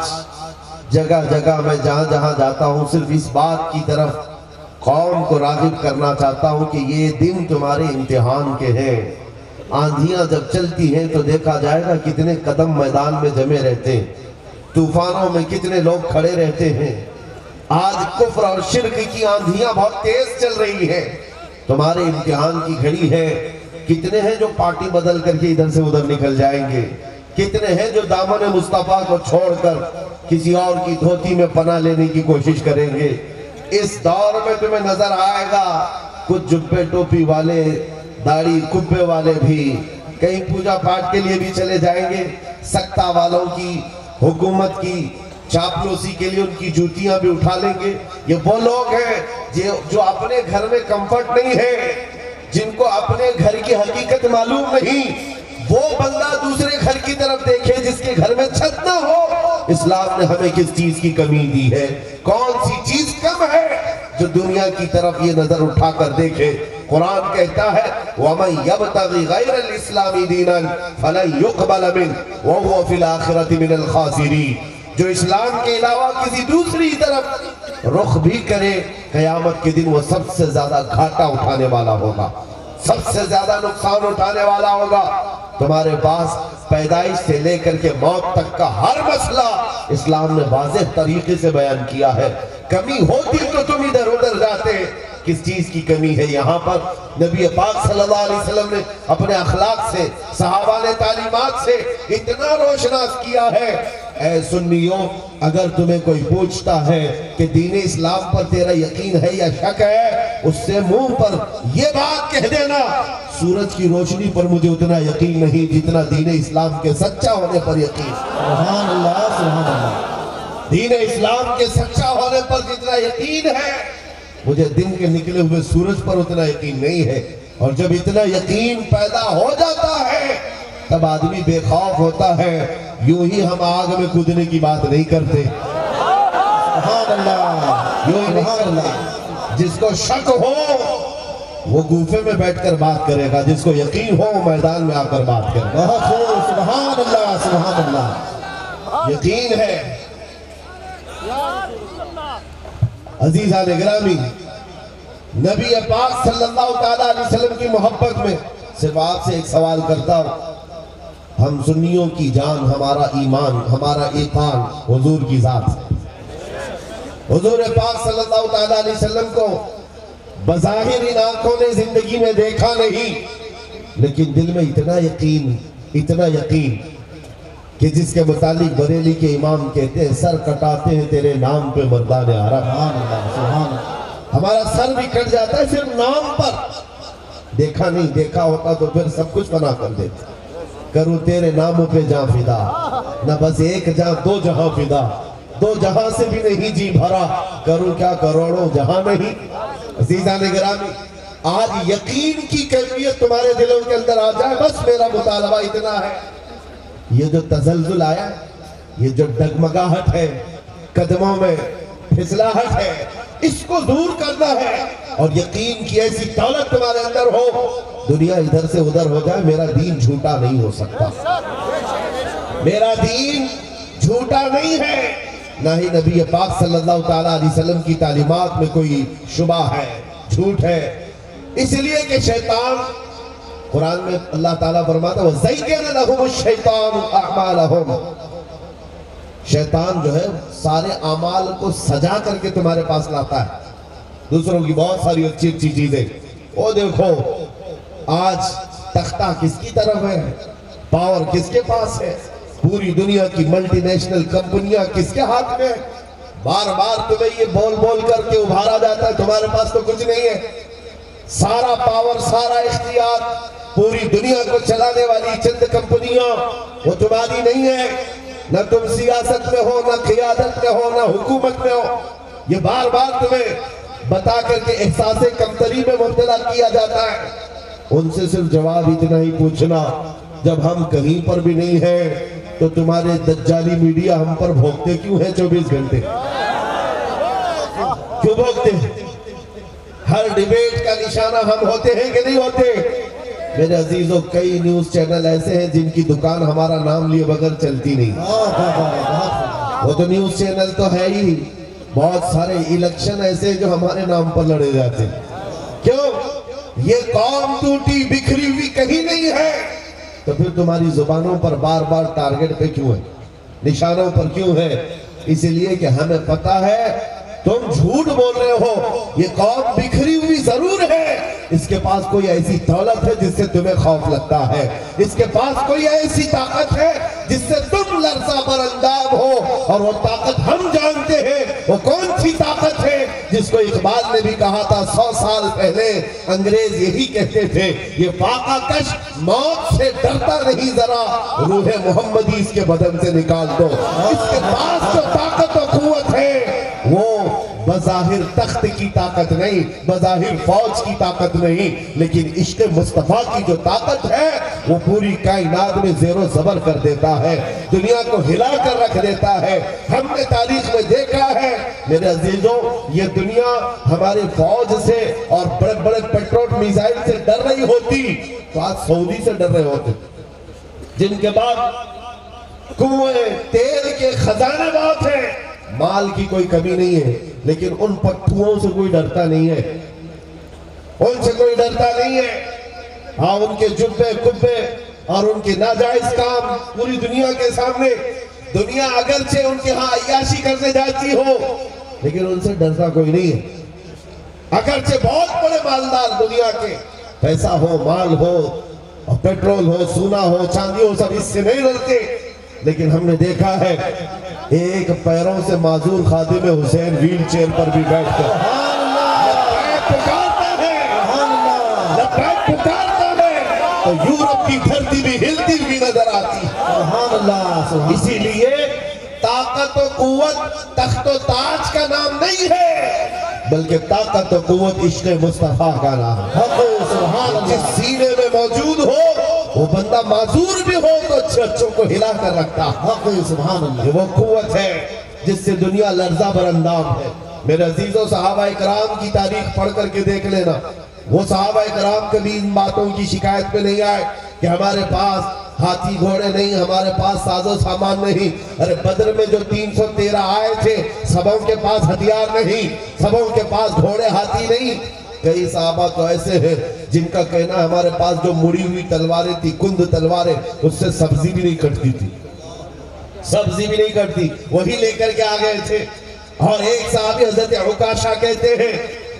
جگہ جگہ میں جہاں جہاں جاتا ہوں صرف اس بات کی طرف قوم کو راغب کرنا چاہتا ہوں کہ یہ دن تمہارے امتحان کے ہیں۔ آندھیاں جب چلتی ہیں تو دیکھا جائے گا کتنے قدم میدان میں جمے رہتے ہیں، طوفانوں میں کتنے لوگ کھڑے رہتے ہیں۔ آج کفر اور شرک کی آندھیاں بہت تیز چل رہی ہیں، تمہارے امتحان کی گھڑی ہے۔ کتنے ہیں جو پارٹی بدل کر کے ادھر سے ادھر نکل جائیں گے، کتنے ہیں جو دامن مصطفیٰ کو چھوڑ کر کسی اور کی دھوتی میں پناہ لینے کی کوشش کریں گے۔ اس دور میں تمہیں نظر آئے گا کچھ جبے ٹوپی والے، داڑھی کبے والے بھی کہیں پوجا پاٹ کے لیے بھی چلے جائیں گے، سکتہ والوں کی، حکومت کی چاپلوسی کے لیے ان کی جوتیاں بھی اٹھا لیں گے۔ یہ وہ لوگ ہیں جو اپنے گھر میں کمفرٹ نہیں ہے، جن کو اپنے گھر کی حقیقت معلوم نہیں۔ وہ بندہ دوسرے گھر کی طرف دیکھے جس کے گھر میں چھت نہ ہو۔ اسلام نے ہمیں کس چیز کی کمی دی ہے؟ کون سی چیز کم ہے جو دنیا کی طرف یہ نظر اٹھا کر دیکھے؟ قرآن کہتا ہے وَمَنْ يَبْتَغِ غَيْرَ الْإِسْلَامِ دِينًا فَلَنْ يُقْبَلَ مِنْهُ وَهُوَ فِي الْآخِرَةِ مِنَ الْخَاسِرِينَ۔ جو اسلام کے علاوہ کسی دوسری طرف رخ بھی کرے، قیامت کے دن وہ سب سے زیادہ گھاٹا اٹھانے والا ہوگا، سب سے زیادہ نقصان اٹھانے والا ہوگا۔ تمہارے پاس پیدائش سے لے کر کے موت تک کا ہر مسئلہ اسلام نے واضح طریقے سے بیان کیا ہے۔ کمی ہوتی تو تم ادھر ادھر جاتے، کس چیز کی کمی ہے؟ یہاں پر نبی پاک صلی اللہ علیہ وسلم نے اپنے اخلاق سے، صحابہ نے تعلیمات سے اتنا روشناس کیا ہے۔ اے سنیوں، اگر تمہیں کوئی پوچھتا ہے کہ دین اسلام پر تیرا یقین ہے یا شک ہے، اس سے منہ پر یہ بات کہہ دینا سورج کی روشنی پر مجھے اتنا یقین نہیں جتنا دین اسلام کے سچا ہونے پر یقین۔ سبحان اللہ، سبحان اللہ۔ دین اسلام کے سچا ہونے پر جتنا یقین ہے، مجھے دن کے نکلے ہوئے سورج پر اتنا یقین نہیں ہے۔ اور جب اتنا یقین پیدا ہو جاتا ہے تب آدمی بے خوف ہوتا ہے۔ یوں ہی ہم آگ میں کودنے کی بات نہیں کرتے، سبحان اللہ، یوں ہی نہیں کرتے۔ جس کو شک ہو وہ گوفے میں بیٹھ کر بات کرے گا، جس کو یقین ہو میدان میں آ کر بات کرے گا۔ بہت خوب، سبحان اللہ، سبحان اللہ۔ یقین ہے۔ عزیزان گرامی، نبی پاک صلی اللہ تعالیٰ علیہ وسلم کی محبت میں صرف آپ سے ایک سوال کرتا ہوں۔ ہم سنیوں کی جان، ہمارا ایمان، ہمارا ایقان حضور کی ذات ہے۔ حضور پاک صلی اللہ تعالیٰ علیہ وسلم کو بظاہر ان آنکھوں نے زندگی میں دیکھا نہیں، لیکن دل میں اتنا یقین کہ جس کے متعلق بریلی کے امام کہتے ہیں سر کٹاتے ہیں تیرے نام پہ مردان عرب۔ سبحان اللہ، سبحان اللہ۔ ہمارا سر بھی کٹ جاتا ہے صرف نام پر۔ دیکھا نہیں، دیکھا ہوتا تو پھر سب کچھ فنا کر دیتے۔ کروں تیرے ناموں پہ جاں فدا، نہ بس ایک جاں دو جہاں فدا، دو جہاں سے بھی نہیں جی بھرا، کروں کیا کروڑوں جہاں نہیں۔ عزیزان گرامی، آج یقین کی کیفیت تمہارے دلوں کے اندر آ جائے، بس میرا مطالبہ اتنا ہے۔ یہ جو تزلزل آیا، یہ جو ڈگمگاہٹ ہے، قدموں میں پھسلاہٹ ہے، اس کو دور کرنا ہے، اور یقین کی ایسی دولت تمہارے اندر ہو، دنیا ادھر سے ادھر ہو جائے، میرا دین جھوٹا نہیں ہو سکتا۔ میرا دین جھوٹا نہیں ہے، نہ ہی نبی پاک صلی اللہ تعالیٰ علیہ وسلم کی تعلیمات میں کوئی شبہ ہے، جھوٹ ہے۔ اس لیے کہ شیطان، قرآن میں اللہ تعالیٰ فرماتا ہے وَزَيَّنَ لَهُمُ الشَّيْطَانُ أَعْمَالَهُمْ، شیطان جو ہے سارے اعمال کو سجا کر کے تمہارے پاس لاتا ہے، دوسروں کی بہت ساری اچھی اچھی چیزیں۔ وہ دیکھو آج تختہ کس کی طرف ہے، پاور کس کے پاس ہے، پوری دنیا کی ملٹی نیشنل کمپنیاں کس کے ہاتھ میں، بار بار تمہیں یہ بول بول کر کے ابھارا جاتا ہے تمہارے پاس تو کچھ نہیں ہے، سارا پاور، سارا اختیار پوری دنیا کو چلانے والی چند کمپنیاں وہ تمہاری نہیں ہے، نہ تم سیاست میں ہو، نہ قیادت میں ہو، نہ حکومت میں ہو، یہ بار بار تمہیں بتا کر کے احساس کمتری میں مبتلا کیا جاتا ہے۔ ان سے صرف جواب اتنا ہی پوچھنا، جب ہم کہیں پر بھی نہیں ہیں تو تمہارے دجالی میڈیا ہم پر بھوکتے کیوں ہیں 24 گھنٹے؟ کیوں بھوکتے ہیں؟ ہر ڈیبیٹ کا نشانہ ہم ہوتے ہیں کہ نہیں ہوتے؟ میرے عزیزوں، کئی نیوز چینل ایسے ہیں جن کی دکان ہمارا نام لیے بغیر چلتی نہیں، وہ تو نیوز چینل تو ہے ہی، بہت سارے الیکشن ایسے جو ہمارے نام پر لڑے جاتے ہیں۔ کیوں؟ یہ قوم ٹوٹی بکھری ہوئی کہیں نہیں ہے، تو پھر تمہاری زبانوں پر بار بار ٹارگٹ پہ کیوں ہے، نشانوں پر کیوں ہے؟ اس لیے کہ ہمیں پتا ہے تم جھوٹ بول رہے ہو، یہ قوم بکھری ہوئی ضرور ہے، اس کے پاس کوئی ایسی دولت ہے جس سے تمہیں خوف لگتا ہے، اس کے پاس کوئی ایسی طاقت ہے جس سے تم لرزہ برانداب ہو، اور وہ طاقت ہم جانتے ہیں وہ کون سی طاقت ہے جس کو اقبال نے بھی کہا تھا 100 سال پہلے، انگریز یہی کہتے تھے یہ فاقہ کش موت سے ڈرتا نہیں، ذرا روح محمدی اس کے بدن سے نکال دو۔ اس کے پاس جو طاقت و قوت ہے وہ بظاہر تخت کی طاقت نہیں، بظاہر فوج کی طاقت نہیں، لیکن عشق مصطفیٰ کی جو طاقت ہے وہ پوری کائنات میں زیر و زبر کر دیتا ہے، دنیا کو ہلا کر رکھ دیتا ہے۔ ہم نے تاریخ میں دیکھا ہے میرے عزیزوں، یہ دنیا ہمارے فوج سے اور بڑے بڑے پیٹرول میزائل سے ڈر رہی ہوتی تو آج سعودی سے ڈر رہے ہوتے، جن کے بعد کنویں تیل کے خزانے بہت ہیں، مال کی کوئی کمی نہیں ہے، لیکن ان پٹھوؤں سے کوئی ڈرتا نہیں ہے، ان سے کوئی ڈرتا نہیں ہے۔ ہاں، ان کے جبے کبے اور ان کے ناجائز کام پوری دنیا کے سامنے، دنیا اگرچہ ان کے ہاں عیاشی کرنے جاتی ہو لیکن ان سے ڈرتا کوئی نہیں ہے، اگرچہ بہت بڑے مالدار دنیا کے، پیسہ ہو، مال ہو، اور پیٹرول ہو، سونا ہو، چاندی ہو، سب اس سے نہیں ڈرتے، لیکن ہم نے دیکھا ہے ایک پیروں سے معذور خادم حسین ویل چیئر پر بھی بیٹھ کر لبیک پکارتا ہے تو یورپ کی دھرتی بھی ہلتی ہوئی نظر آتی ہے۔ اسی لیے طاقت و قوت تخت و تاج کا نام نہیں ہے، بلکہ طاقت و قوت عشق مصطفیٰ کا نام ہے۔ جس سینے میں موجود ہو وہ بندہ معذور بھی ہو تو اچھوں کو ہلا کر رکھتا ہے، وہ قوت ہے جس سے دنیا لرزہ برانداب ہے۔ میرے عزیزوں، صحابہ اکرام کی تاریخ پڑھ کر کے دیکھ لینا، وہ صحابہ اکرام کبھی ان باتوں کی شکایت پہ نہیں آئے کہ ہمارے پاس ہاتھی گھوڑے نہیں، ہمارے پاس ساز و سامان نہیں۔ ارے بدر میں جو 313 آئے تھے سبوں کے پاس ہتھیار نہیں، سبوں کے پاس گھوڑے ہاتھی نہیں۔ کئی صحابہ تو ایسے ہیں جن کا کہنا ہمارے پاس جو مڑی ہوئی تلواریں تھی، کند تلواریں، اس سے سبزی بھی نہیں کٹتی تھی، سبزی بھی نہیں کٹتی، وہی لے کر کے آ گئے تھے۔ اور ایک صحابی حضرت عکاشہ کہتے ہیں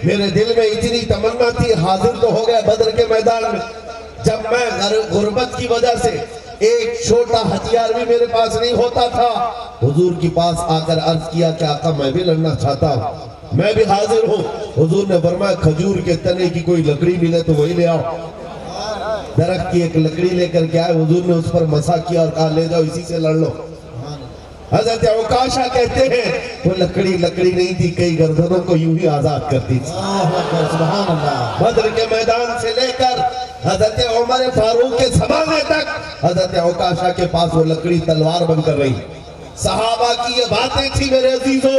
میرے دل میں اتنی تمنا تھی، حاضر تو ہو گیا بدر کے میدان میں، جب میں غربت کی وجہ سے ایک چھوٹا ہتھیار بھی میرے پاس نہیں ہوتا تھا، حضور کے پاس آ کر عرض کیا کہ آقا میں بھی لڑنا چاہتا ہوں، میں بھی حاضر ہوں۔ حضور نے فرمایا کھجور کے تنے کی کوئی لکڑی ملے تو وہی لے آؤ۔ درخت کی ایک لکڑی لے کر کے آئے، حضور نے اس پر مسا کیا اور کہا لے جاؤ اسی سے لڑ لو۔ حضرت عکاشہ کہتے ہیں وہ لکڑی نہیں تھی، کئی گردنوں کو یوں ہی آزاد کرتی تھی۔ بدر کے میدان سے لے کر حضرت عمر فاروق کے زمانے تک حضرت عکاشہ کے پاس وہ لکڑی تلوار بن کر رہی۔ صحابہ کی یہ باتیں تھی میرے عزیزوں،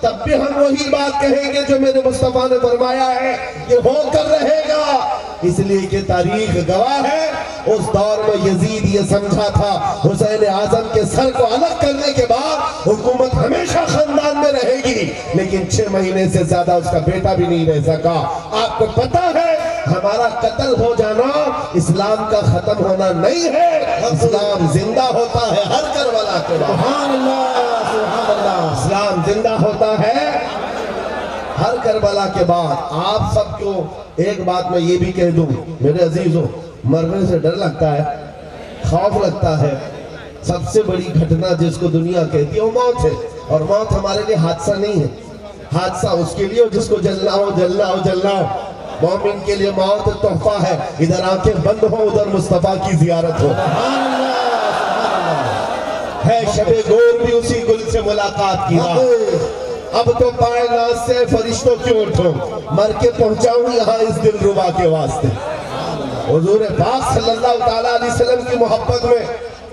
تب بھی ہم وہی بات کہیں گے جو میرے مصطفیٰ نے فرمایا ہے کہ ہو کر رہے گا، اس لیے کہ تاریخ گواہ ہے اس دور میں یزید یہ سمجھا تھا حسین اعظم کے سر کو الگ کرنے کے بعد حکومت ہمیشہ خاندان میں رہے گی، لیکن 6 مہینے سے زیادہ اس کا بیٹا بھی نہیں رہ سکا۔ آپ کو پتا ہے ہمارا قتل ہو جانا اسلام کا ختم ہونا نہیں ہے، اسلام زندہ ہوتا ہے ہر کربلا کے بعد۔ سبحان اللہ، سبحان اللہ۔ اسلام زندہ ہوتا ہے ہر کربلا کے بعد۔ آپ سب کو ایک بات میں یہ بھی کہہ دوں میرے عزیزوں، مرنے سے ڈر لگتا ہے، خوف لگتا ہے، سب سے بڑی گھٹنا جس کو دنیا کہتی ہے وہ موت ہے، اور موت ہمارے لیے حادثہ نہیں ہے، حادثہ اس کے لیے جس کو جلنا ہو جلنا ہو جلنا ہو۔ مومن کے لیے موت تحفہ ہے، ادھر آنکھیں بند ہو ادھر مصطفیٰ کی زیارت ہو۔ ہے شب گور بھی اسی گل سے ملاقات کی راہ، اب تو پائے ناز سے فرشتوں کیوں اٹھوں، مر کے پہنچاؤں یہاں اس دل ربا کے واسطے۔ حضور پاک صلی اللہ تعالیٰ علیہ وسلم کی محبت میں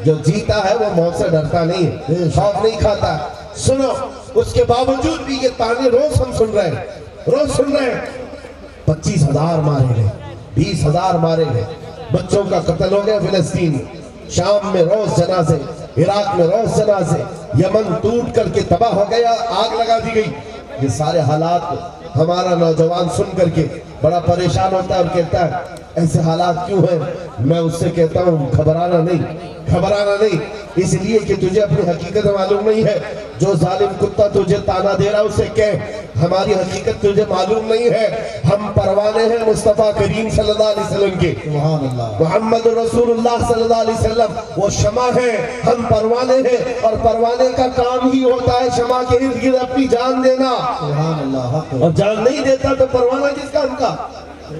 جو جیتا ہے وہ موت سے ڈرتا نہیں ہے، خوف نہیں کھاتا۔ سنو، اس کے باوجود بھی یہ تانے روز ہم سن رہے ہیں، روز سن رہے ہیں۔ 25,000 مارے گئے، 20,000 مارے گئے، بچوں کا قتل ہو گیا فلسطین میں، شام میں روز جنازے، عراق میں روز جنازے، یمن ٹوٹ کر کے تباہ ہو گیا، آگ لگا دی گئی۔ یہ سارے حالات ہمارا نوجوان سن کر کے بڑا پریشان ہوتا ہے اور کہتا ہے ایسے حالات کیوں ہیں؟ میں اس سے کہتا ہوں گھبرانا نہیں، گھبرانا نہیں، اس لیے کہ تجھے اپنی حقیقت معلوم نہیں ہے۔ جو ظالم کتا تجھے تانا دے رہا اسے کہہ ہماری حقیقت تجھے معلوم نہیں ہے، ہم پروانے ہیں مصطفیٰ کریم صلی اللہ علیہ وسلم کے، سبحان اللہ، محمد رسول اللہ صلی اللہ علیہ وسلم وہ شمع ہیں، ہم پروانے ہیں، اور پروانے کا کام ہی ہوتا ہے شمع کے ارد گرد اپنی جان دینا، سبحان اللہ، حق اور جان نہیں دیتا تو پروانہ کس کام کا؟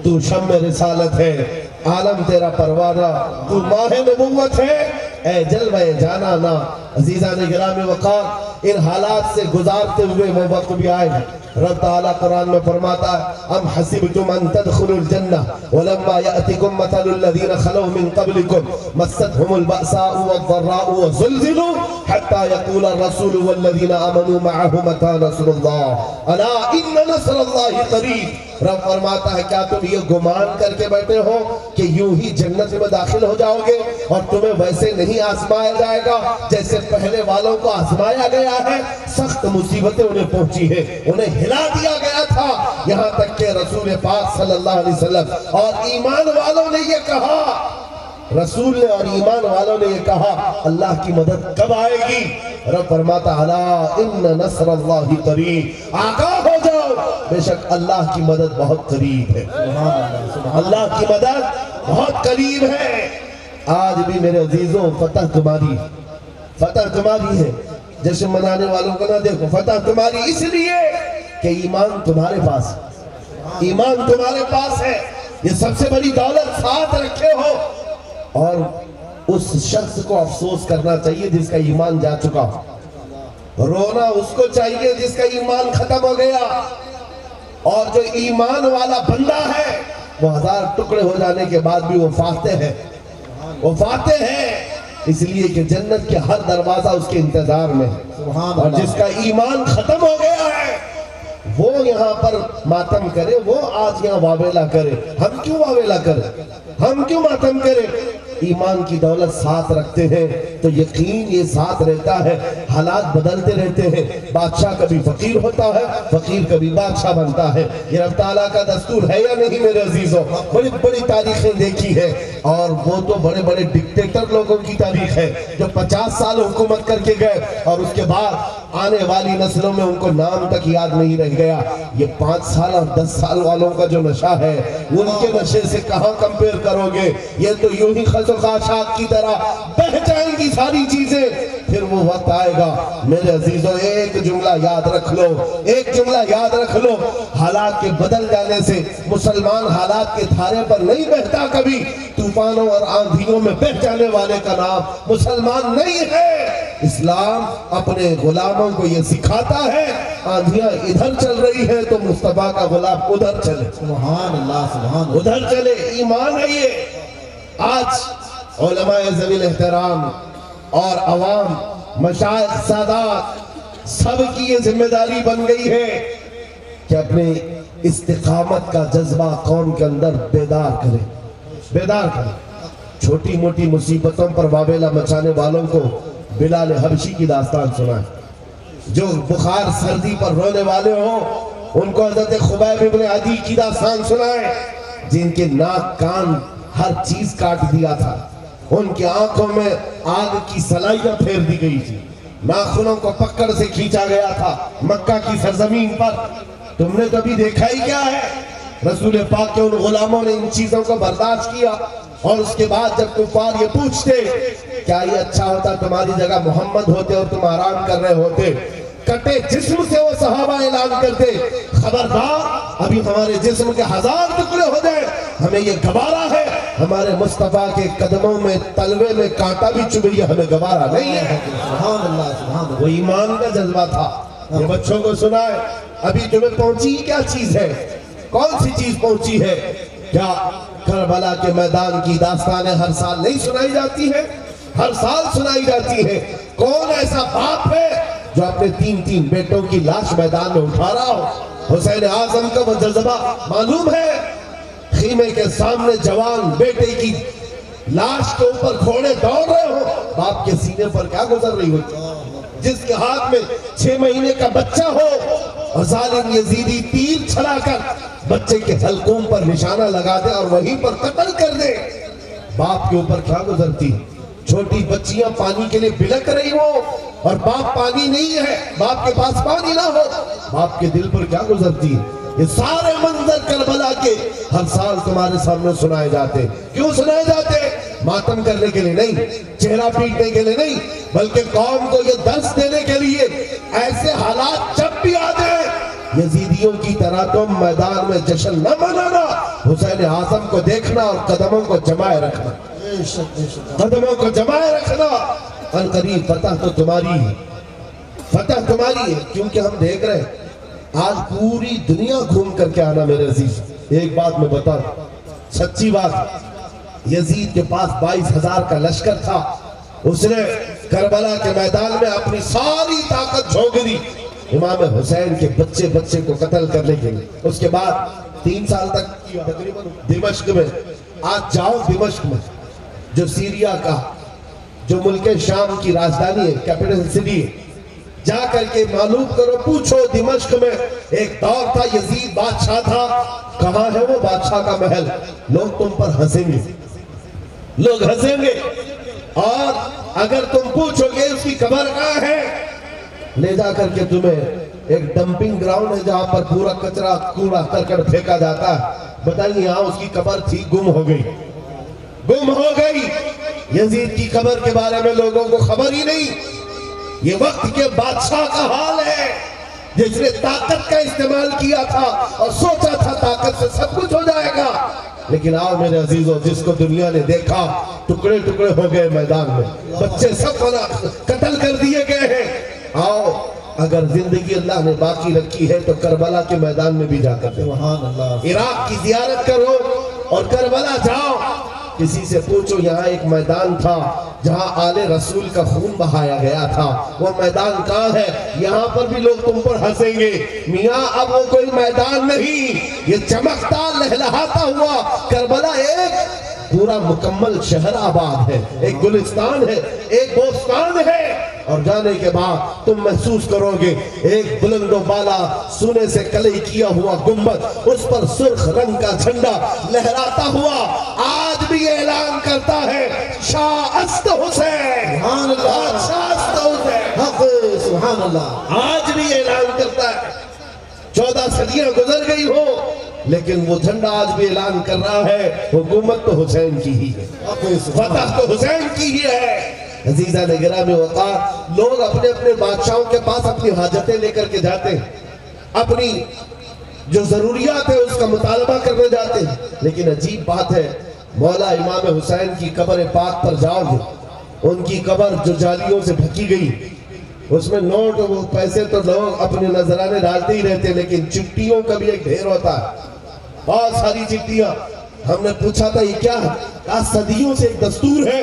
تو شمع رسالت ہے، عالم تیرا پروانہ، تو ماہ نبوت ہے، اے جلوہ جانانا۔ عزیزان گرامی وقار، ان حالات سے گزارتے ہوئے وہ وقت بھی آئے گا۔ رب تعالیٰ قرآن میں فرماتا ہے ام حسبتم ان تدخلوا الجنہ ولما یأتکم مثل الذین خلوا من قبلکم مستهم البأساء والضراء وزلزلوا حتى يقول الرسول والذین آمنوا معه متى نصر اللہ الا ان نصر اللہ قریب۔ رب فرماتا ہے کیا تم یہ گمان کر کے بیٹھے ہو کہ یوں ہی جنت میں داخل ہو جاؤ گے اور تمہیں ویسے نہیں آزمایا جائے گا جیسے پہلے والوں کو آزمایا گیا ہے؟ سخت مصیبتیں انہیں پہنچی ہیں، انہیں ہلا دیا گیا تھا، یہاں تک کہ رسول پاک صلی اللہ علیہ وسلم اور ایمان والوں نے یہ کہا، رسول نے اور ایمان والوں نے یہ کہا اللہ کی مدد کب آئے گی؟ رب فرماتا الا ان نصر اللہ قریب، آگاہ ہو جاؤ بے شک اللہ کی مدد بہت قریب ہے، اللہ کی مدد بہت قریب ہے۔ آج بھی میرے عزیزوں فتح تمہاری، فتح تمہاری ہے، جشن منانے والوں کو نہ دیکھو، فتح تمہاری اس لیے کہ ایمان تمہارے پاس، ایمان تمہارے پاس ہے، یہ سب سے بڑی دولت ساتھ رکھے ہو۔ اور اس شخص کو افسوس کرنا چاہیے جس کا ایمان جا چکا، رونا اس کو چاہیے جس کا ایمان ختم ہو گیا، اور جو ایمان والا بندہ ہے وہ 1000 ٹکڑے ہو جانے کے بعد بھی وہ فاتح ہے، وہ فاتح ہے، اس لیے کہ جنت کے ہر دروازہ اس کے انتظار میں ہے، اور جس کا ایمان ختم ہو گیا ہے وہ یہاں پر ماتم کرے، وہ آج یہاں واویلا کرے۔ ہم کیوں واویلا کریں؟ ہم کیوں ماتم کریں؟ ایمان کی دولت ساتھ رکھتے ہیں تو یقین یہ ساتھ رہتا ہے، حالات بدلتے رہتے ہیں، بادشاہ کبھی فقیر ہوتا ہے، فقیر کبھی بادشاہ بنتا ہے، یہ رب تعالیٰ کا دستور ہے یا نہیں میرے عزیزوں؟ بڑی بڑی تاریخیں دیکھی ہے، اور وہ تو بڑے بڑے ڈکٹیٹر لوگوں کی تاریخ ہے جو 50 سال حکومت کر کے گئے اور اس کے بعد آنے والی نسلوں میں ان کو نام تک یاد نہیں رہ گیا۔ یہ 5 سال اور 10 سال والوں کا جو نشہ ہے ان کے نشے سے کہاں کمپیر کرو گے؟ یہ تو یوں ہی خز و خاشاک کی طرح بہہ جائیں گی ساری چیزیں۔ پھر وہ وقت آئے گا میرے عزیزوں، ایک جملہ یاد رکھ لو، ایک جملہ یاد رکھ لو، حالات کے بدل جانے سے مسلمان حالات کے دھارے پر نہیں بہتا کبھی، طوفانوں اور آندھیوں میں بہہ جانے والے کا نام مسلمان نہیں ہے۔ اسلام اپنے غلاموں کو یہ سکھاتا ہے آندھیاں ادھر چل رہی ہے تو مصطفیٰ کا غلام ادھر چلے، سبحان اللہ، سبحان اللہ، ادھر چلے، ایمان ہے یہ۔ آج علماء ذوی الاحترام اور عوام، مشائخ، سادات سب کی یہ ذمہ داری بن گئی ہے کہ اپنے استقامت کا جذبہ قوم کے اندر بیدار کرے. چھوٹی موٹی مصیبتوں پر واویلا مچانے والوں کو بلال حبشی کی داستان سنائے. جو بخار سردی پر رونے والے ہوں ان کو حضرت خبیب ابن عدی کی داستان سنائے، جن کے ناک کان ہر چیز کاٹ دیا تھا، ان کی آنکھوں میں آگ کی سلائیاں پھیر دی گئی تھی، ناخنوں کو پکڑ سے کھینچا گیا تھا مکہ کی سرزمین پر. تم نے تو ابھی دیکھا ہی کیا ہے. رسول پاک کے ان غلاموں نے ان چیزوں کو برداشت کیا، اور اس کے بعد جب کفار یہ پوچھتے کیا یہ اچھا ہوتا تمہاری جگہ محمد ہوتے اور تم آرام کر رہے ہوتے، کٹے جسم سے وہ صحابہ اعلان کرتے خبردار ابھی ہمارے جسم کے 1000 ٹکڑے ہو جائیں ہمیں یہ گوارا ہے، ہمارے مصطفیٰ کے قدموں میں تلوے میں کانٹا بھی چبھے ہمیں گوارا نہیں ہے. سبحان اللہ سبحان اللہ. وہ ایمان کا جذبہ تھا. یہ بچوں کو سنائے ابھی تمہیں پہنچی کیا چیز ہے؟ کون سی چیز پہنچی ہے؟ کیا کربلا کے میدان کی داستانیں ہر سال نہیں سنائی جاتی ہیں؟ ہر سال سنائی جاتی ہیں. کون ایسا باپ ہے جو اپنے 3 بیٹوں کی لاش میدان میں اٹھا رہا ہو؟ حسین اعظم کا وہ جذبہ معلوم ہے. خیمے کے سامنے جوان بیٹے کی لاش کے اوپر گھوڑے دوڑ رہے ہو، باپ کے سینے پر کیا گزر رہی ہوتی؟ جس کے ہاتھ میں 6 مہینے کا بچہ ہو اور ظالم یزیدی تیر چھڑا کر بچے کے حلقوم پر نشانہ لگا دے اور وہیں پر قتل کر دے، باپ کے اوپر کیا گزرتی؟ چھوٹی بچیاں پانی کے لیے بلک رہی ہو اور باپ پانی نہیں ہے، باپ کے پاس پانی نہ ہو، باپ کے دل پر کیا گزرتی ہے؟ یہ سارے منظر کربلا کے ہر سال تمہارے سامنے سنائے جاتے. کیوں سنائے جاتے؟ ماتم کرنے کے لیے نہیں، چہرہ پیٹنے کے لیے نہیں، بلکہ قوم کو یہ درس دینے کے لیے ایسے حالات جب بھی آ جائیں یزیدیوں کی طرح تم میدان میں جشن نہ منانا، حسین اعظم کو دیکھنا اور قدموں کو جمائے رکھنا، قدموں کو جمائے رکھنا. ان قریب فتح تو تمہاری ہے، فتح تمہاری ہے. کیونکہ ہم دیکھ رہے ہیں آج پوری دنیا گھوم کر کے آنا. میرے عزیز ایک بات میں بتاؤں، سچی بات، یزید کے پاس 22,000 کا لشکر تھا. اس نے کربلا کے میدان میں اپنی ساری طاقت جھونک دی امام حسین کے بچے کو قتل کرنے کے لیے. اس کے بعد 3 سال تک دمشق میں، آج جاؤ دمشق میں جو سیریا کا، جو ملک شام کی راجدھانی ہے، کیپٹل سٹی ہے، جا کر کے معلوم کرو، پوچھو دمشق میں ایک دور تھا یزید بادشاہ تھا، کہاں ہے وہ بادشاہ کا محل؟ لوگ تم پر ہنسیں گے، لوگ ہنسیں گے. اور اگر تم پوچھو گے اس کی قبر کہاں ہے، لے جا کر کے تمہیں ایک ڈمپنگ گراؤنڈ ہے جہاں پر پورا کچرا کوڑا کرکٹ پھینکا جاتا ہے، بتائیے یہاں اس کی قبر تھی، گم ہو گئی، گم ہو گئی. یزید کی قبر کے بارے میں لوگوں کو خبر ہی نہیں. یہ وقت کے بادشاہ کا حال ہے جس نے طاقت کا استعمال کیا تھا اور سوچا تھا طاقت سے سب کچھ ہو جائے گا. لیکن آؤ میرے عزیزوں، جس کو دنیا نے دیکھا ٹکڑے ٹکڑے ہو گئے میدان میں، بچے سب قتل کر دیے گئے ہیں. آؤ اگر زندگی اللہ نے باقی رکھی ہے تو کربلا کے میدان میں بھی جا کر سبحان اللہ. عراق کی زیارت کرو اور کربلا جاؤ. کسی سے پوچھو یہاں ایک میدان تھا جہاں آل رسول کا خون بہایا گیا تھا، وہ میدان کہاں ہے؟ یہاں پر بھی لوگ تم پر ہنسیں گے. میاں اب وہ کوئی میدان نہیں، یہ چمکتا لہلہاتا ہوا کربلا ایک پورا مکمل شہر آباد ہے، ایک گلستان ہے، ایک بوستان ہے. اور جانے کے بعد تم محسوس کرو گے ایک بلند و بالا سونے سے کلئی کیا ہوا گنبد، اس پر سرخ رنگ کا جھنڈا لہراتا ہوا آج بھی اعلان کرتا ہے شاہ است حسین، سبحان اللہ. شاہ است حسین حق سبحان اللہ. آج بھی اعلان کرتا ہے. 14 صدیاں گزر گئی ہو لیکن وہ جھنڈا آج بھی اعلان کر رہا ہے حکومت تو حسین کی ہی ہے، فتح تو حسین کی ہی ہے. عزیزہ نگرامی وقار، لوگ اپنے اپنے بادشاہوں کے پاس اپنی حاجتیں لے کر کے جاتے ہیں، اپنی جو ضروریات ہیں اس کا مطالبہ کرنے جاتے ہیں. لیکن عجیب بات ہے، مولا امام حسین کی قبر پاک پر جاؤ گے، ان کی قبر جو جالیوں سے ڈھکی گئی، اس میں نوٹ وہ پیسے تو لوگ اپنے نذرانے ڈالتے ہی رہتے، لیکن چٹھیوں کا بھی ایک ڈھیر ہوتا ہے، بہت ساری چٹھیاں. ہم نے پوچھا تھا یہ کیا ہے؟ صدیوں سے ایک دستور ہے،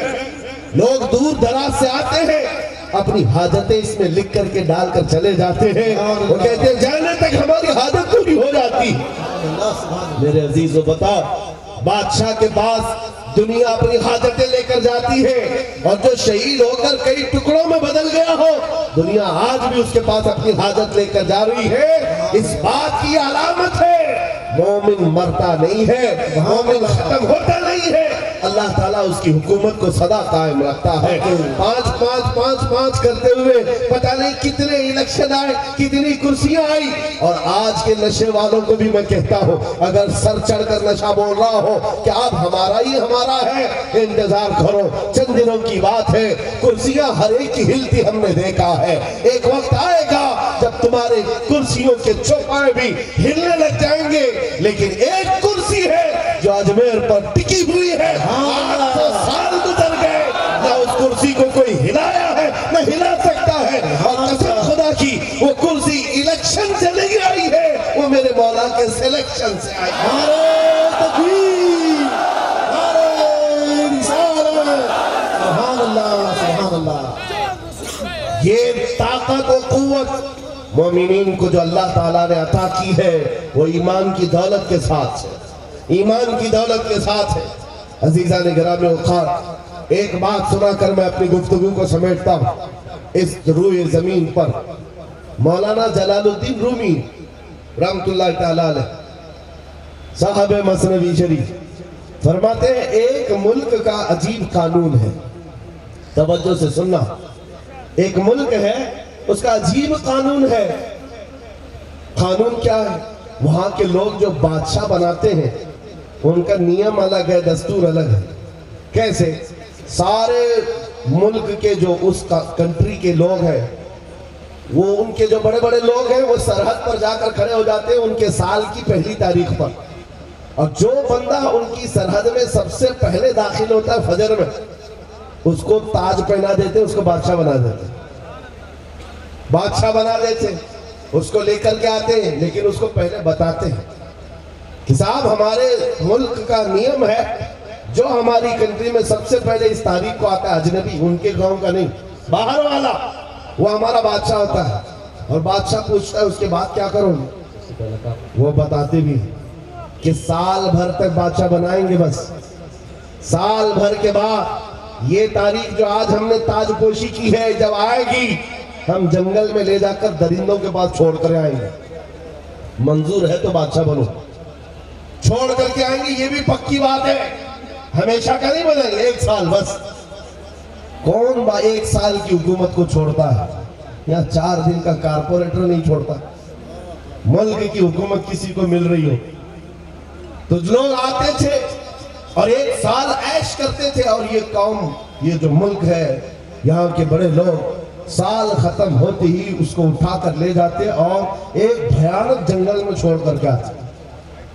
لوگ دور دراز سے آتے ہیں، اپنی حاجتیں اس میں لکھ کر کے ڈال کر چلے جاتے ہیں. وہ کہتے ہیں جانے تک ہماری حاجت پوری ہو جاتی. میرے عزیزو بتاؤ، بادشاہ کے پاس دنیا اپنی حاجتیں لے کر جاتی ہے، اور جو شہید ہو کر کئی ٹکڑوں میں بدل گیا ہو، دنیا آج بھی اس کے پاس اپنی حاجت لے کر جا رہی ہے. اس بات کی علامت ہے مومن مرتا نہیں ہے، مومن ختم ہوتا نہیں ہے. اللہ تعالیٰ اس کی حکومت کو سدا قائم رکھتا ہے. 5 کرتے ہوئے پتہ نہیں کتنے الیکشن آئے، کتنی کرسیاں آئی. اور آج کے نشے والوں کو بھی میں کہتا ہوں، اگر سر چڑھ کر نشہ بول رہا ہو کہ اب ہمارا ہی ہمارا ہے، انتظار کرو، چند دنوں کی بات ہے. کرسیاں ہر ایک کی ہلتی ہم نے دیکھا ہے. ایک وقت آئے گا جب تمہارے کرسیوں کے چوپائے بھی ہلنے لگ جائیں گے، لیکن ایک کرسی ہے جو اجمیر پر ٹکی ہوئی ہے. 800 سال گزر گئے، نہ اس کرسی کو کوئی ہلایا ہے نہ ہلا سکتا ہے. اور قسم خدا کی وہ کرسی الیکشن سے نہیں آئی ہے، وہ میرے مولا کے سلیکشن سے آئی ہے. نعرہ تکبیر، نعرہ رسالت، سبحان اللہ سبحان اللہ. یہ طاقت و قوت مومنین کو جو اللہ تعالیٰ نے عطا کی ہے وہ ایمان کی دولت کے ساتھ ہے، ایمان کی دولت کے ساتھ ہے. عزیزان گرامی وقار، ایک بات سنا کر میں اپنی گفتگو کو سمیٹتا ہوں. اس روئے زمین پر مولانا جلال الدین رومی رحمت اللہ تعالیٰ علیہ صاحب مثنوی شریف فرماتے ہیں ایک ملک کا عجیب قانون ہے. توجہ سے سننا، ایک ملک ہے، اس کا عجیب قانون ہے. قانون کیا ہے؟ وہاں کے لوگ جو بادشاہ بناتے ہیں ان کا نیم الگ ہے، دستور الگ ہے. کیسے؟ سارے ملک کے جو اس کنٹری کے لوگ ہیں، وہ ان کے جو بڑے بڑے لوگ ہیں وہ سرحد پر جا کر کھڑے ہو جاتے ہیں ان کے سال کی پہلی تاریخ پر. اور جو بندہ ان کی سرحد میں سب سے پہلے داخل ہوتا ہے فجر میں، اس کو تاج پہنا دیتے ہیں، اس کو بادشاہ بنا دیتے ہیں. بادشاہ بنا دیتے ہیں، اس کو لے کر کے آتے ہیں، لیکن اس کو پہلے بتاتے ہیں کہ صاحب ہمارے ملک کا نیم ہے، جو ہماری کنٹری میں سب سے پہلے اس تاریخ کو آتا ہے اجنبی، ان کے گاؤں کا نہیں، باہر والا، وہ ہمارا بادشاہ ہوتا ہے. اور بادشاہ پوچھتا ہے اس کے بعد کیا کرو گے؟ وہ بتاتے بھی کہ سال بھر تک بادشاہ بنائیں گے، بس سال بھر کے بعد یہ تاریخ جو آج ہم نے تاج پوشی کی ہے جب آئے گی، ہم جنگل میں لے جا کر درندوں کے پاس چھوڑ کر آئیں گے. منظور ہے تو بادشاہ بنو. چھوڑ کر کے آئیں گے، یہ بھی پکی بات ہے، ہمیشہ کا نہیں بنائیں گے، 1 سال بس. کون 1 سال کی حکومت کو چھوڑتا ہے؟ یا 4 دن کا کارپوریٹر نہیں چھوڑتا. ملک کی حکومت کسی کو مل رہی ہو تو لوگ آتے تھے اور 1 سال عیش کرتے تھے. اور یہ قوم، یہ جو ملک ہے، یہاں کے بڑے لوگ سال ختم ہوتے ہی اس کو اٹھا کر لے جاتے اور ایک بھیانک جنگل میں چھوڑ کر کے آتے،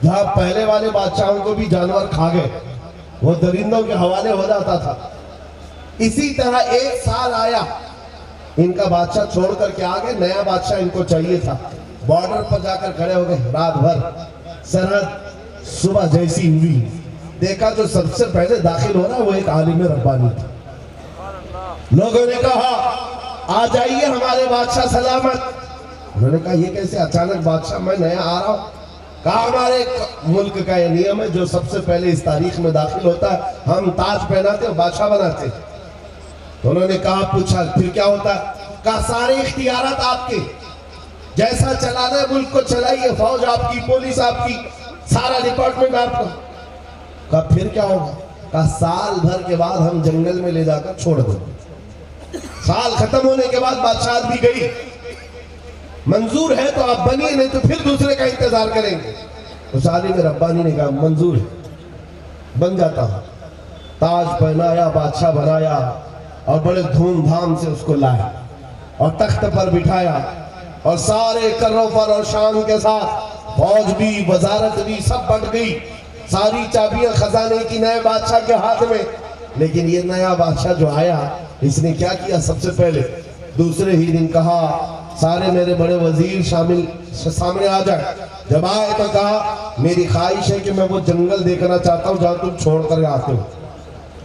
جہاں پہلے والے بادشاہوں کو بھی جانور کھا گئے، وہ درندوں کے حوالے ہو جاتا تھا. اسی طرح 1 سال آیا، ان کا بادشاہ چھوڑ کر کے آگے، نیا بادشاہ ان کو چاہیے تھا. بارڈر پر جا کر کھڑے ہو گئے، رات بھر سرحد. صبح جیسی ہوئی، دیکھا جو سب سے پہلے داخل ہو رہا وہ ایک عالم ربانی تھا. لوگوں نے کہا آ جائیے ہمارے بادشاہ سلامت. انہوں نے کہا یہ کیسے اچانک بادشاہ، میں نیا آ رہا ہوں. کہا ہمارے ملک کا یہ نیم ہے، جو سب سے پہلے اس تاریخ میں داخل ہوتا ہے ہم تاج پہناتے اور بادشاہ بناتے. تو انہوں نے کہا، پوچھا پھر کیا ہوتا ہے؟ کہا سارے اختیارات آپ کے، جیسا چلانا ہے ملک کو چلائیے، فوج آپ کی، پولیس آپ کی، سارا ڈپارٹمنٹ آپ کا. کہا پھر کیا ہوگا؟ کہا سال بھر کے بعد ہم جنگل میں لے جا کر چھوڑ دیں. سال ختم ہونے کے بعد بادشاہت بھی گئی. منظور ہے تو آپ بنیے، نہیں تو پھر دوسرے کا انتظار کریں گے. اس عالم ربانی نے کہا منظور ہے، بن جاتا ہوں. تاج پہنایا، بادشاہ بنایا اور بڑے دھوم دھام سے اس کو لایا اور تخت پر بٹھایا اور سارے کروں پر اور شان کے ساتھ فوج بھی، وزارت بھی، سب بٹ گئی. ساری چابیاں خزانے کی نئے بادشاہ کے ہاتھ میں. لیکن یہ نیا بادشاہ جو آیا، اس نے کیا کیا؟ سب سے پہلے دوسرے ہی دن کہا سارے میرے بڑے وزیر سامنے آ جائے. جب آئے تو کہا میری خواہش ہے کہ میں وہ جنگل دیکھنا چاہتا ہوں جہاں تم چھوڑ کر آتے ہو.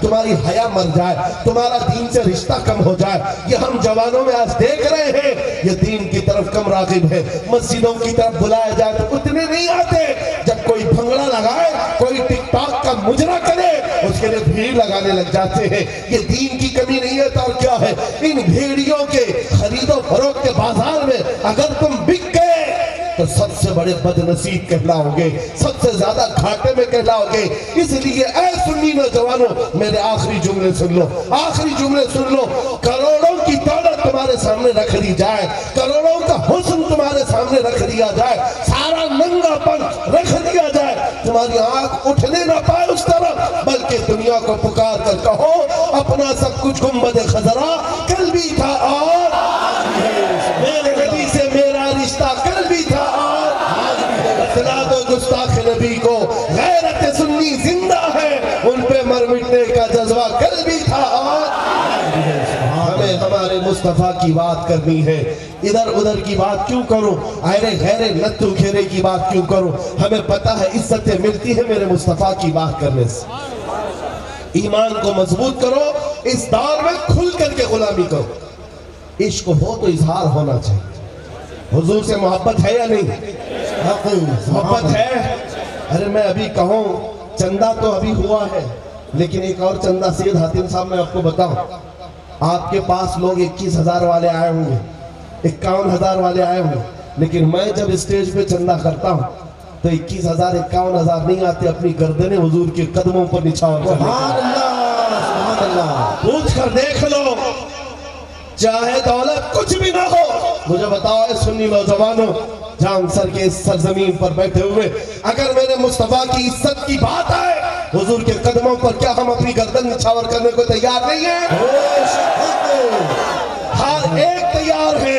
تمہاری حیا مر جائے، تمہارا دین سے رشتہ کم ہو جائے۔ یہ ہم جوانوں میں آج دیکھ رہے ہیں، یہ دین کی طرف کم راغب ہے۔ مسجدوں کی طرف بلائے جائے تو اتنے نہیں آتے، جب کوئی بھنگڑا لگائے، کوئی ٹک ٹاک کا مجرا کرے، اس کے لیے بھیڑ لگانے لگ جاتے ہیں۔ یہ دین کی کمی نہیں ہے تو اور کیا ہے؟ ان بھیڑیوں کے خرید و فروخت کے بازار میں اگر تم بک گئے تو سب سے بڑے بد نصیب کہلاؤ گے، سب سے زیادہ گھاٹے میں کہلاؤ گے۔ اس لیے اے سنی نوجوانوں، میرے آخری جملے سن لو، آخری جملے سن لو۔ کروڑوں کی دولت تمہارے سامنے رکھ دی جائے، کروڑوں کا حسن تمہارے سامنے رکھ دیا جائے، سارا ننگا پن رکھ دیا جائے، تمہاری آنکھ اٹھنے نہ پائے اس طرف، بلکہ دنیا کو پکار کر کہو اپنا سب کچھ گنبد خضرا کل بھی تھا اور میرے نبی سے میرا رشتہ کل بھی تھا اور اطلاع دو گستاخ نبی کو، غیرت سنی زندہ ہے، ان پہ مر مٹنے کا جذبہ کل بھی تھا اور ہمیں ہمارے مصطفیٰ کی بات کرنی ہے۔ ادھر ادھر کی بات کیوں کروں؟ آئرے غیرے نتو گھیرے کی بات کیوں کروں؟ ہمیں پتا ہے عزتیں ملتی ہیں میرے مصطفیٰ کی بات کرنے سے۔ ایمان کو مضبوط کرو، اس دور میں کھل کر کے غلامی کرو۔ عشق ہو تو اظہار ہونا چاہیے۔ حضور سے محبت ہے یا نہیں؟ محبت ہے؟ ارے میں ابھی کہوں چندہ تو ابھی ہوا ہے، لیکن ایک اور چندہ سید حاتم صاحب میں آپ کو بتاؤں، آپ کے پاس لوگ 21,000 والے آئے ہوں گے، 51,000 والے آئے ہوں گے، لیکن میں جب اسٹیج پہ چندہ کرتا ہوں تو 21,000 51,000 نہیں آتے، اپنی گردنیں حضور کے قدموں پر نچھاور کرنے کے۔ سبحان اللہ، سبحان اللہ۔ پوچھ کر دیکھ لو، چاہے دولت کچھ بھی نہ ہو، مجھے بتاؤ اے سنی نوجوانوں، جام سر کے اس سرزمین پر بیٹھے ہوئے، اگر میرے مصطفیٰ کی عزت کی بات آئے حضور کے قدموں پر، کیا ہم اپنی گردن نچھاور کرنے کو تیار نہیں ہیں؟ ہر ایک تیار ہے۔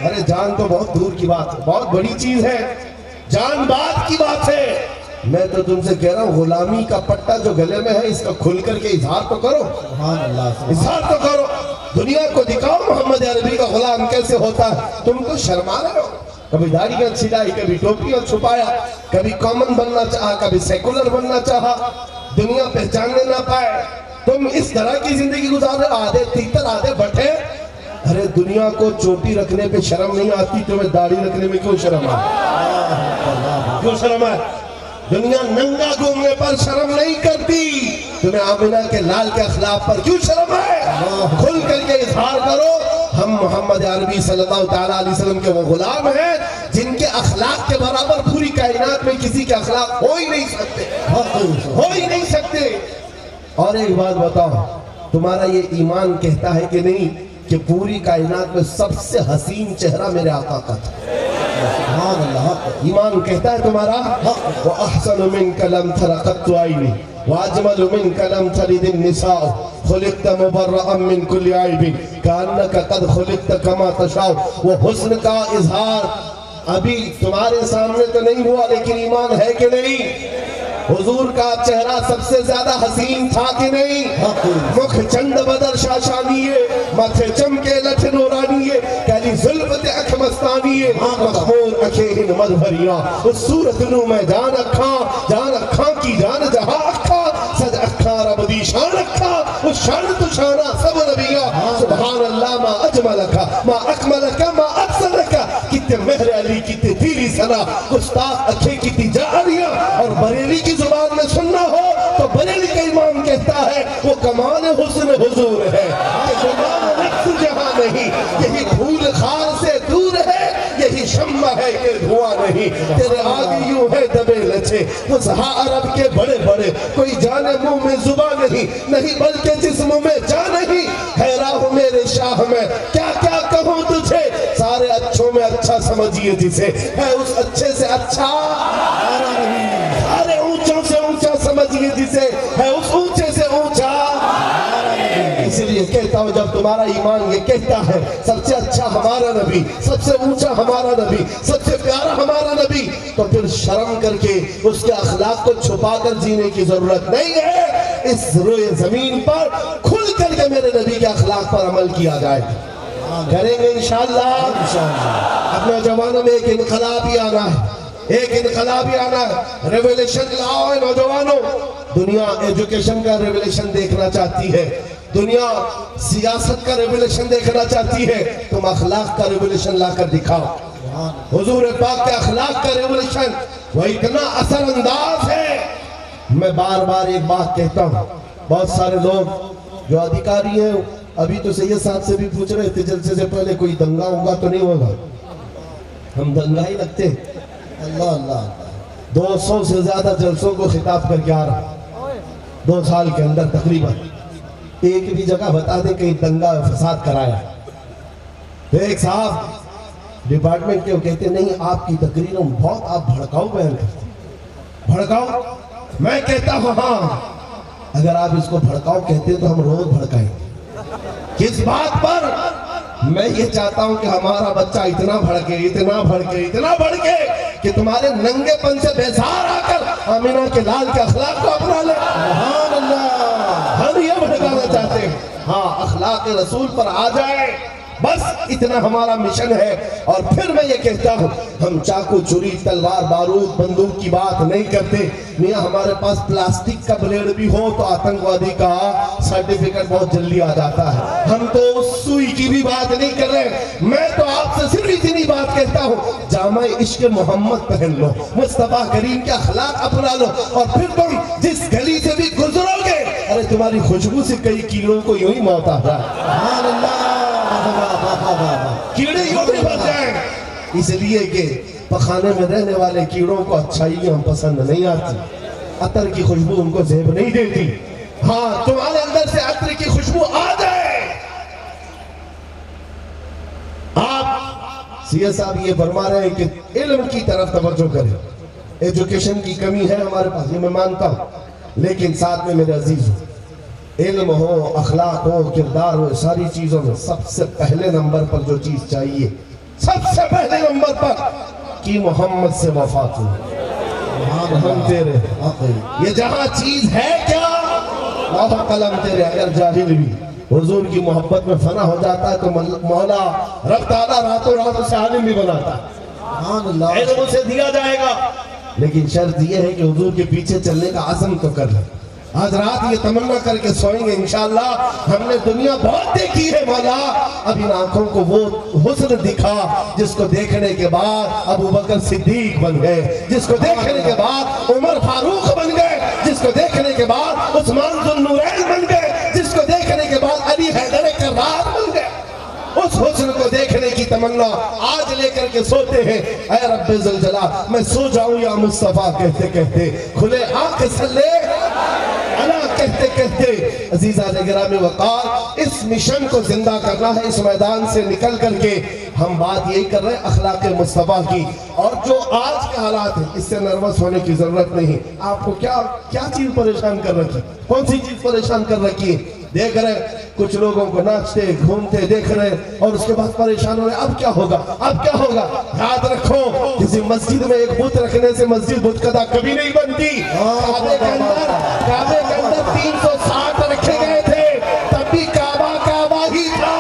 ارے جان تو بہت دور کی بات ہے، بہت بڑی چیز ہے، جان بات کی بات ہے۔ میں تو تم سے کہہ رہا ہوں غلامی کا پٹا جو گلے میں ہے اس کا کھل کر کے اظہار تو کرو، اظہار تو کرو، دنیا کو دکھاؤ محمد عربی کا غلام کیسے ہوتا ہے۔ تم تو شرما رہے ہو، کبھی داڑھیاں چھڑائی، کبھی ٹوپیاں چھپایا، کبھی کامن بننا چاہا، کبھی سیکولر بننا چاہا، دنیا پہچاننے نہ پائے۔ تم اس طرح کی زندگی گزار رہے، آدھے تیتر آدھے بٹھے۔ ارے دنیا کو چوٹی رکھنے پہ شرم نہیں آتی، تمہیں داڑھی رکھنے میں کیوں شرم آتی؟ کیوں شرم ہے؟ دنیا ننگا گھومنے پر شرم نہیں کرتی، تمہیں آمنہ کے لال کے اخلاق پر کیوں شرم ہے؟ کھل کر کے اظہار کرو۔ ہم محمد عربی صلی اللہ علیہ وسلم کے وہ غلام ہیں جن کے اخلاق کے برابر پوری کائنات میں کسی کے اخلاق ہو ہی نہیں سکتے، ہو ہی نہیں سکتے۔ اور ایک بات بتاؤ، تمہارا یہ ایمان کہتا ہے کہ نہیں کہ پوری کائنات میں سب سے حسین چہرہ میرے آقا کا تھا؟ سبحان اللہ، ایمان کہتا ہے تمہارا وَأَحْسَنُ مِنْكَ لَمْ تَرَ قَطُّ عَيْنِي وَأَجْمَلُ مِنْكَ لَمْ تَلِدِ النِّسَاءُ خُلِقْتَ مُبَرَّأً مِنْ كُلِّ عَيْبٍ كَأَنَّكَ قَدْ خُلِقْتَ كَمَا تَشَاءُ۔ وہ حسن کا اظہار ابھی تمہارے سامنے تو نہیں ہوا، لیکن ایمان ہے کہ نہیں؟ حضور کا چہرہ سب سے زیادہ حسین تھا کہ نہیں؟ مکھ چند بدر شاشانیے، ماتھے چمکے لٹھ نورانیے، کہلی ظلمت اکھ مستانیے، مخمور اکھیں مدھریاں، اس صورت نو میں جان اکھاں کی جان جہاں اکھاں، سج اکھاں رب دی شان اکھاں، اس شان تو شانہ سب نبیاں۔ سبحان اللہ ما اجملکا ما اکملکا ما اکسلکا، کتے مہر علی کتے تیری سنا، گستاخ اکھیں کتی جاریاں۔ اور بریلی کی زبان میں سننا ہو تو بریلی کا امام کہتا ہے وہ کمان حسن حضور ہے، کہ کمان نقص جہاں نہیں، یہی پھول خار سے دور ہے، یہی شمع ہے کہ دھواں نہیں، تیرے آگے یوں ہے دبے لچے فصحا عرب کے بڑے بڑے، کوئی جانے منہ میں زبان نہیں بلکہ جسم میں جان نہیں، حیران میرے شاہ میں کیا کیا کہوں تجھے، سارے اچھوں میں اچھا سمجھیے جسے، ہے اس اچھے سے اچھا، سارے اونچوں سے اونچا سمجھیے جسے، ہے اس اونچے سے اونچا۔ اس لیے کہتا ہوں جب تمہارا ایمان یہ کہتا ہے سب سے اچھا ہمارا نبی، سب سے اونچا ہمارا نبی، سب سے پیارا ہمارا نبی، تو پھر شرم کر کے اس کے اخلاق کو چھپا کر جینے کی ضرورت نہیں ہے۔ اس روئے زمین پر کھل کر کے میرے نبی کے اخلاق پر عمل کیا جائے، کریں گے انشاءاللہ۔ اپنے جوانوں میں ایک انقلاب ہی آنا ہے، ایک انقلاب ہی آنا ہے، ریولیشن لاؤ ہے نوجوانوں، دنیا ایجوکیشن کا ریولیشن دیکھنا چاہتی ہے، دنیا سیاست کا ریولیشن دیکھنا چاہتی ہے، تم اخلاق کا ریولیشن لا کر دکھاؤ۔ حضور پاک کے اخلاق کا ریولیشن وہ اتنا اثر انداز ہے۔ میں بار بار ایک بات کہتا ہوں، بہت سارے لوگ جو ادھیکاری ہیں، ابھی تو سید صاحب سے بھی پوچھ رہے تھے جلسے سے پہلے کوئی دنگا ہوگا تو نہیں ہوگا؟ ہم دنگا ہی لگتے ہیں۔ اللہ اللہ 200 سے زیادہ جلسوں کو خطاب کر کے آ رہا 2 سال کے اندر تقریباً، ایک بھی جگہ بتا دیں کہ دنگا فساد کرایا۔ تو ایک صاحب ڈپارٹمنٹ کے وہ کہتے نہیں آپ کی تقریروں بہت آپ بھڑکاؤ بیان کرتے ہیں۔ بھڑکاؤ؟ میں کہتا ہوں ہاں، اگر آپ اس کو بھڑکاؤ کہتے ہیں تو ہم روز بھڑکائیں گے۔ کس بات پر؟ میں یہ چاہتا ہوں کہ ہمارا بچہ اتنا بھڑکے اتنا بھڑکے اتنا بھڑکے کہ تمہارے ننگے پن سے بیزار آ کر آمینہ کے لال کے اخلاق کو اپنا لے۔ سبحان اللہ، ہم یہ بھڑکانا چاہتے ہیں۔ ہاں، اخلاق رسول پر آ جائے، بس اتنا ہمارا مشن ہے۔ اور پھر میں یہ کہتا ہوں، ہم چاقو چھری تلوار بارود بندوق کی بات نہیں کرتے۔ میاں ہمارے پاس پلاسٹک کا بلیڈ بھی ہو تو آتنکوادی کا سرٹیفکیٹ بہت جلدی آ جاتا ہے۔ ہم تو سوئی کی بھی بات نہیں کر رہے۔ میں تو آپ سے صرف اتنی بات کہتا ہوں، جامع عشق محمد پہن لو، مصطفیٰ کریم کے اخلاق اپنا لو، اور پھر تم جس گلی سے بھی گزرو گے، ارے تمہاری خوشبو سے کئی کیڑوں کو یوں ہی موت آ رہا ہے۔ سبحان اللہ، کیڑے یوں بھی بچ جائیں، اس لیے کہ پخانے میں رہنے والے کیڑوں کو اچھائیاں پسند نہیں آتی، عطر کی خوشبو ان کو زیب نہیں دیتی۔ ہاں، تمہارے اندر سے عطر کی خوشبو آ جائے۔ آپ سید صاحب یہ فرما رہے ہیں کہ علم کی طرف توجہ کریں۔ ایجوکیشن کی کمی ہے ہمارے پاس، یہ میں مانتا ہوں، لیکن ساتھ میں میرے عزیز ہو، علم ہو، اخلاق ہو، کردار ہو، ساری چیزوں میں سب سے پہلے نمبر پر جو چیز چاہیے، سب سے پہلے نمبر پر کہ محمد سے وفات ہو۔ ہم تیرے یہ جہاں چیز ہے کیا؟ لوح قلم تیرے، اگر جاہل بھی حضور کی محبت میں فنا ہو جاتا ہے تو مولا رب تعالیٰ راتوں رات اسے عالم بھی بناتا ہے۔ علم اسے دیا جائے گا، لیکن شرط یہ ہے کہ حضور کے پیچھے چلنے کا عزم تو کر لیں۔ آج رات یہ تمنا کر کے سوئیں گے انشاءاللہ، ہم نے دنیا بہت دیکھی ہے مولا، اب ان آنکھوں کو وہ حسن دکھا جس کو دیکھنے کے بعد ابو بکر صدیق بن گئے، جس کو دیکھنے کے بعد عمر فاروق بن گئے، جس کو دیکھنے کے بعد عثمان ذو النورین بن گئے، جس کو دیکھنے کے بعد علی حیدر کرار بن گئے۔ اس حسن کو دیکھنے کی تمنا آج لے کر کے سوتے ہیں، اے رب ذوالجلال میں سو جاؤں یا مصطفیٰ کہتے کہتے، کھلے آنکھ سلے اللہ کہتے کہتے۔ عزیزان گرامی وقار، اس مشن کو زندہ کرنا ہے۔ اس میدان سے نکل کر کے ہم بات یہی کر رہے ہیں اخلاق مصطفیٰ کی، اور جو آج کے حالات ہیں اس سے نروس ہونے کی ضرورت نہیں۔ آپ کو کیا چیز پریشان کر رکھی؟ کون سی چیز پریشان کر رکھی ہے؟ دیکھ رہے کچھ لوگوں کو ناچتے گھومتے دیکھ رہے، اور اس کے بعد پریشان ہو رہے، اب کیا ہوگا اب کیا ہوگا؟ یاد رکھو، کسی مسجد میں ایک بت رکھنے سے مسجد بت قدا کبھی نہیں بنتی۔ کعبے کے اندر 360 رکھے گئے تھے، تب بھی کعبہ کعبہ ہی تھا۔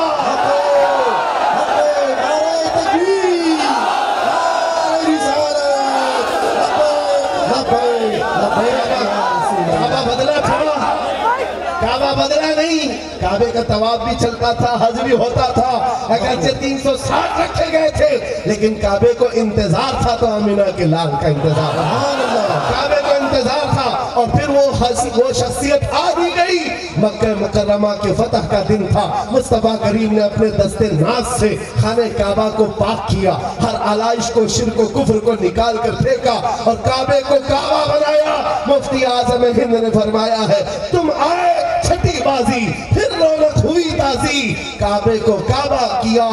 کعبہ بدلا نہیں، کعبے کا طواف بھی چلتا تھا، حج بھی ہوتا تھا، اگرچہ 360 رکھے گئے تھے، لیکن کعبے کو انتظار تھا تو آمینہ کے لال کا انتظار تھا، کعبے کو انتظار تھا۔ اور پھر وہ شخصیت آ بھی گئی۔ مکہ مکرمہ کے فتح کا دن تھا، مصطفیٰ کریم نے اپنے دست ناز سے خانہ کعبہ کو پاک کیا، ہر علائش کو، شرک و کفر کو نکال کر پھینکا اور کعبے کو کعبہ بنایا۔ مفتی اعظم ہند نے فرمایا ہے، تم آئے چھٹی بازی، پھر رونق ہوئی تازی، کعبے کو کعبہ کیا،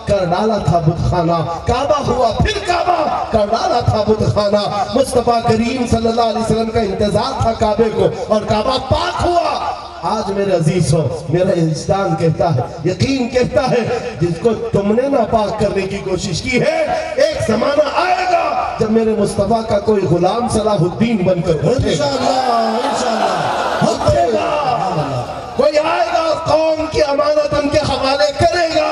کر ڈالا تھا بت خانہ، کعبہ ہوا پھر کعبہ، کر ڈالا تھا بت خانہ۔ مصطفیٰ کریم صلی اللہ علیہ وسلم کا انتظار تھا کعبے کو، اور کعبہ پاک ہوا۔ آج میرے عزیز ہو، میرا وجدان کہتا ہے، یقین کہتا ہے، جس کو تم نے ناپاک کرنے کی کوشش کی ہے، ایک زمانہ آئے گا جب میرے مصطفیٰ کا کوئی غلام صلاح الدین بن کر اٹھے گا، اٹھے گا، کوئی آئے گا قوم کی امانت ان کے حوالے کرے گا۔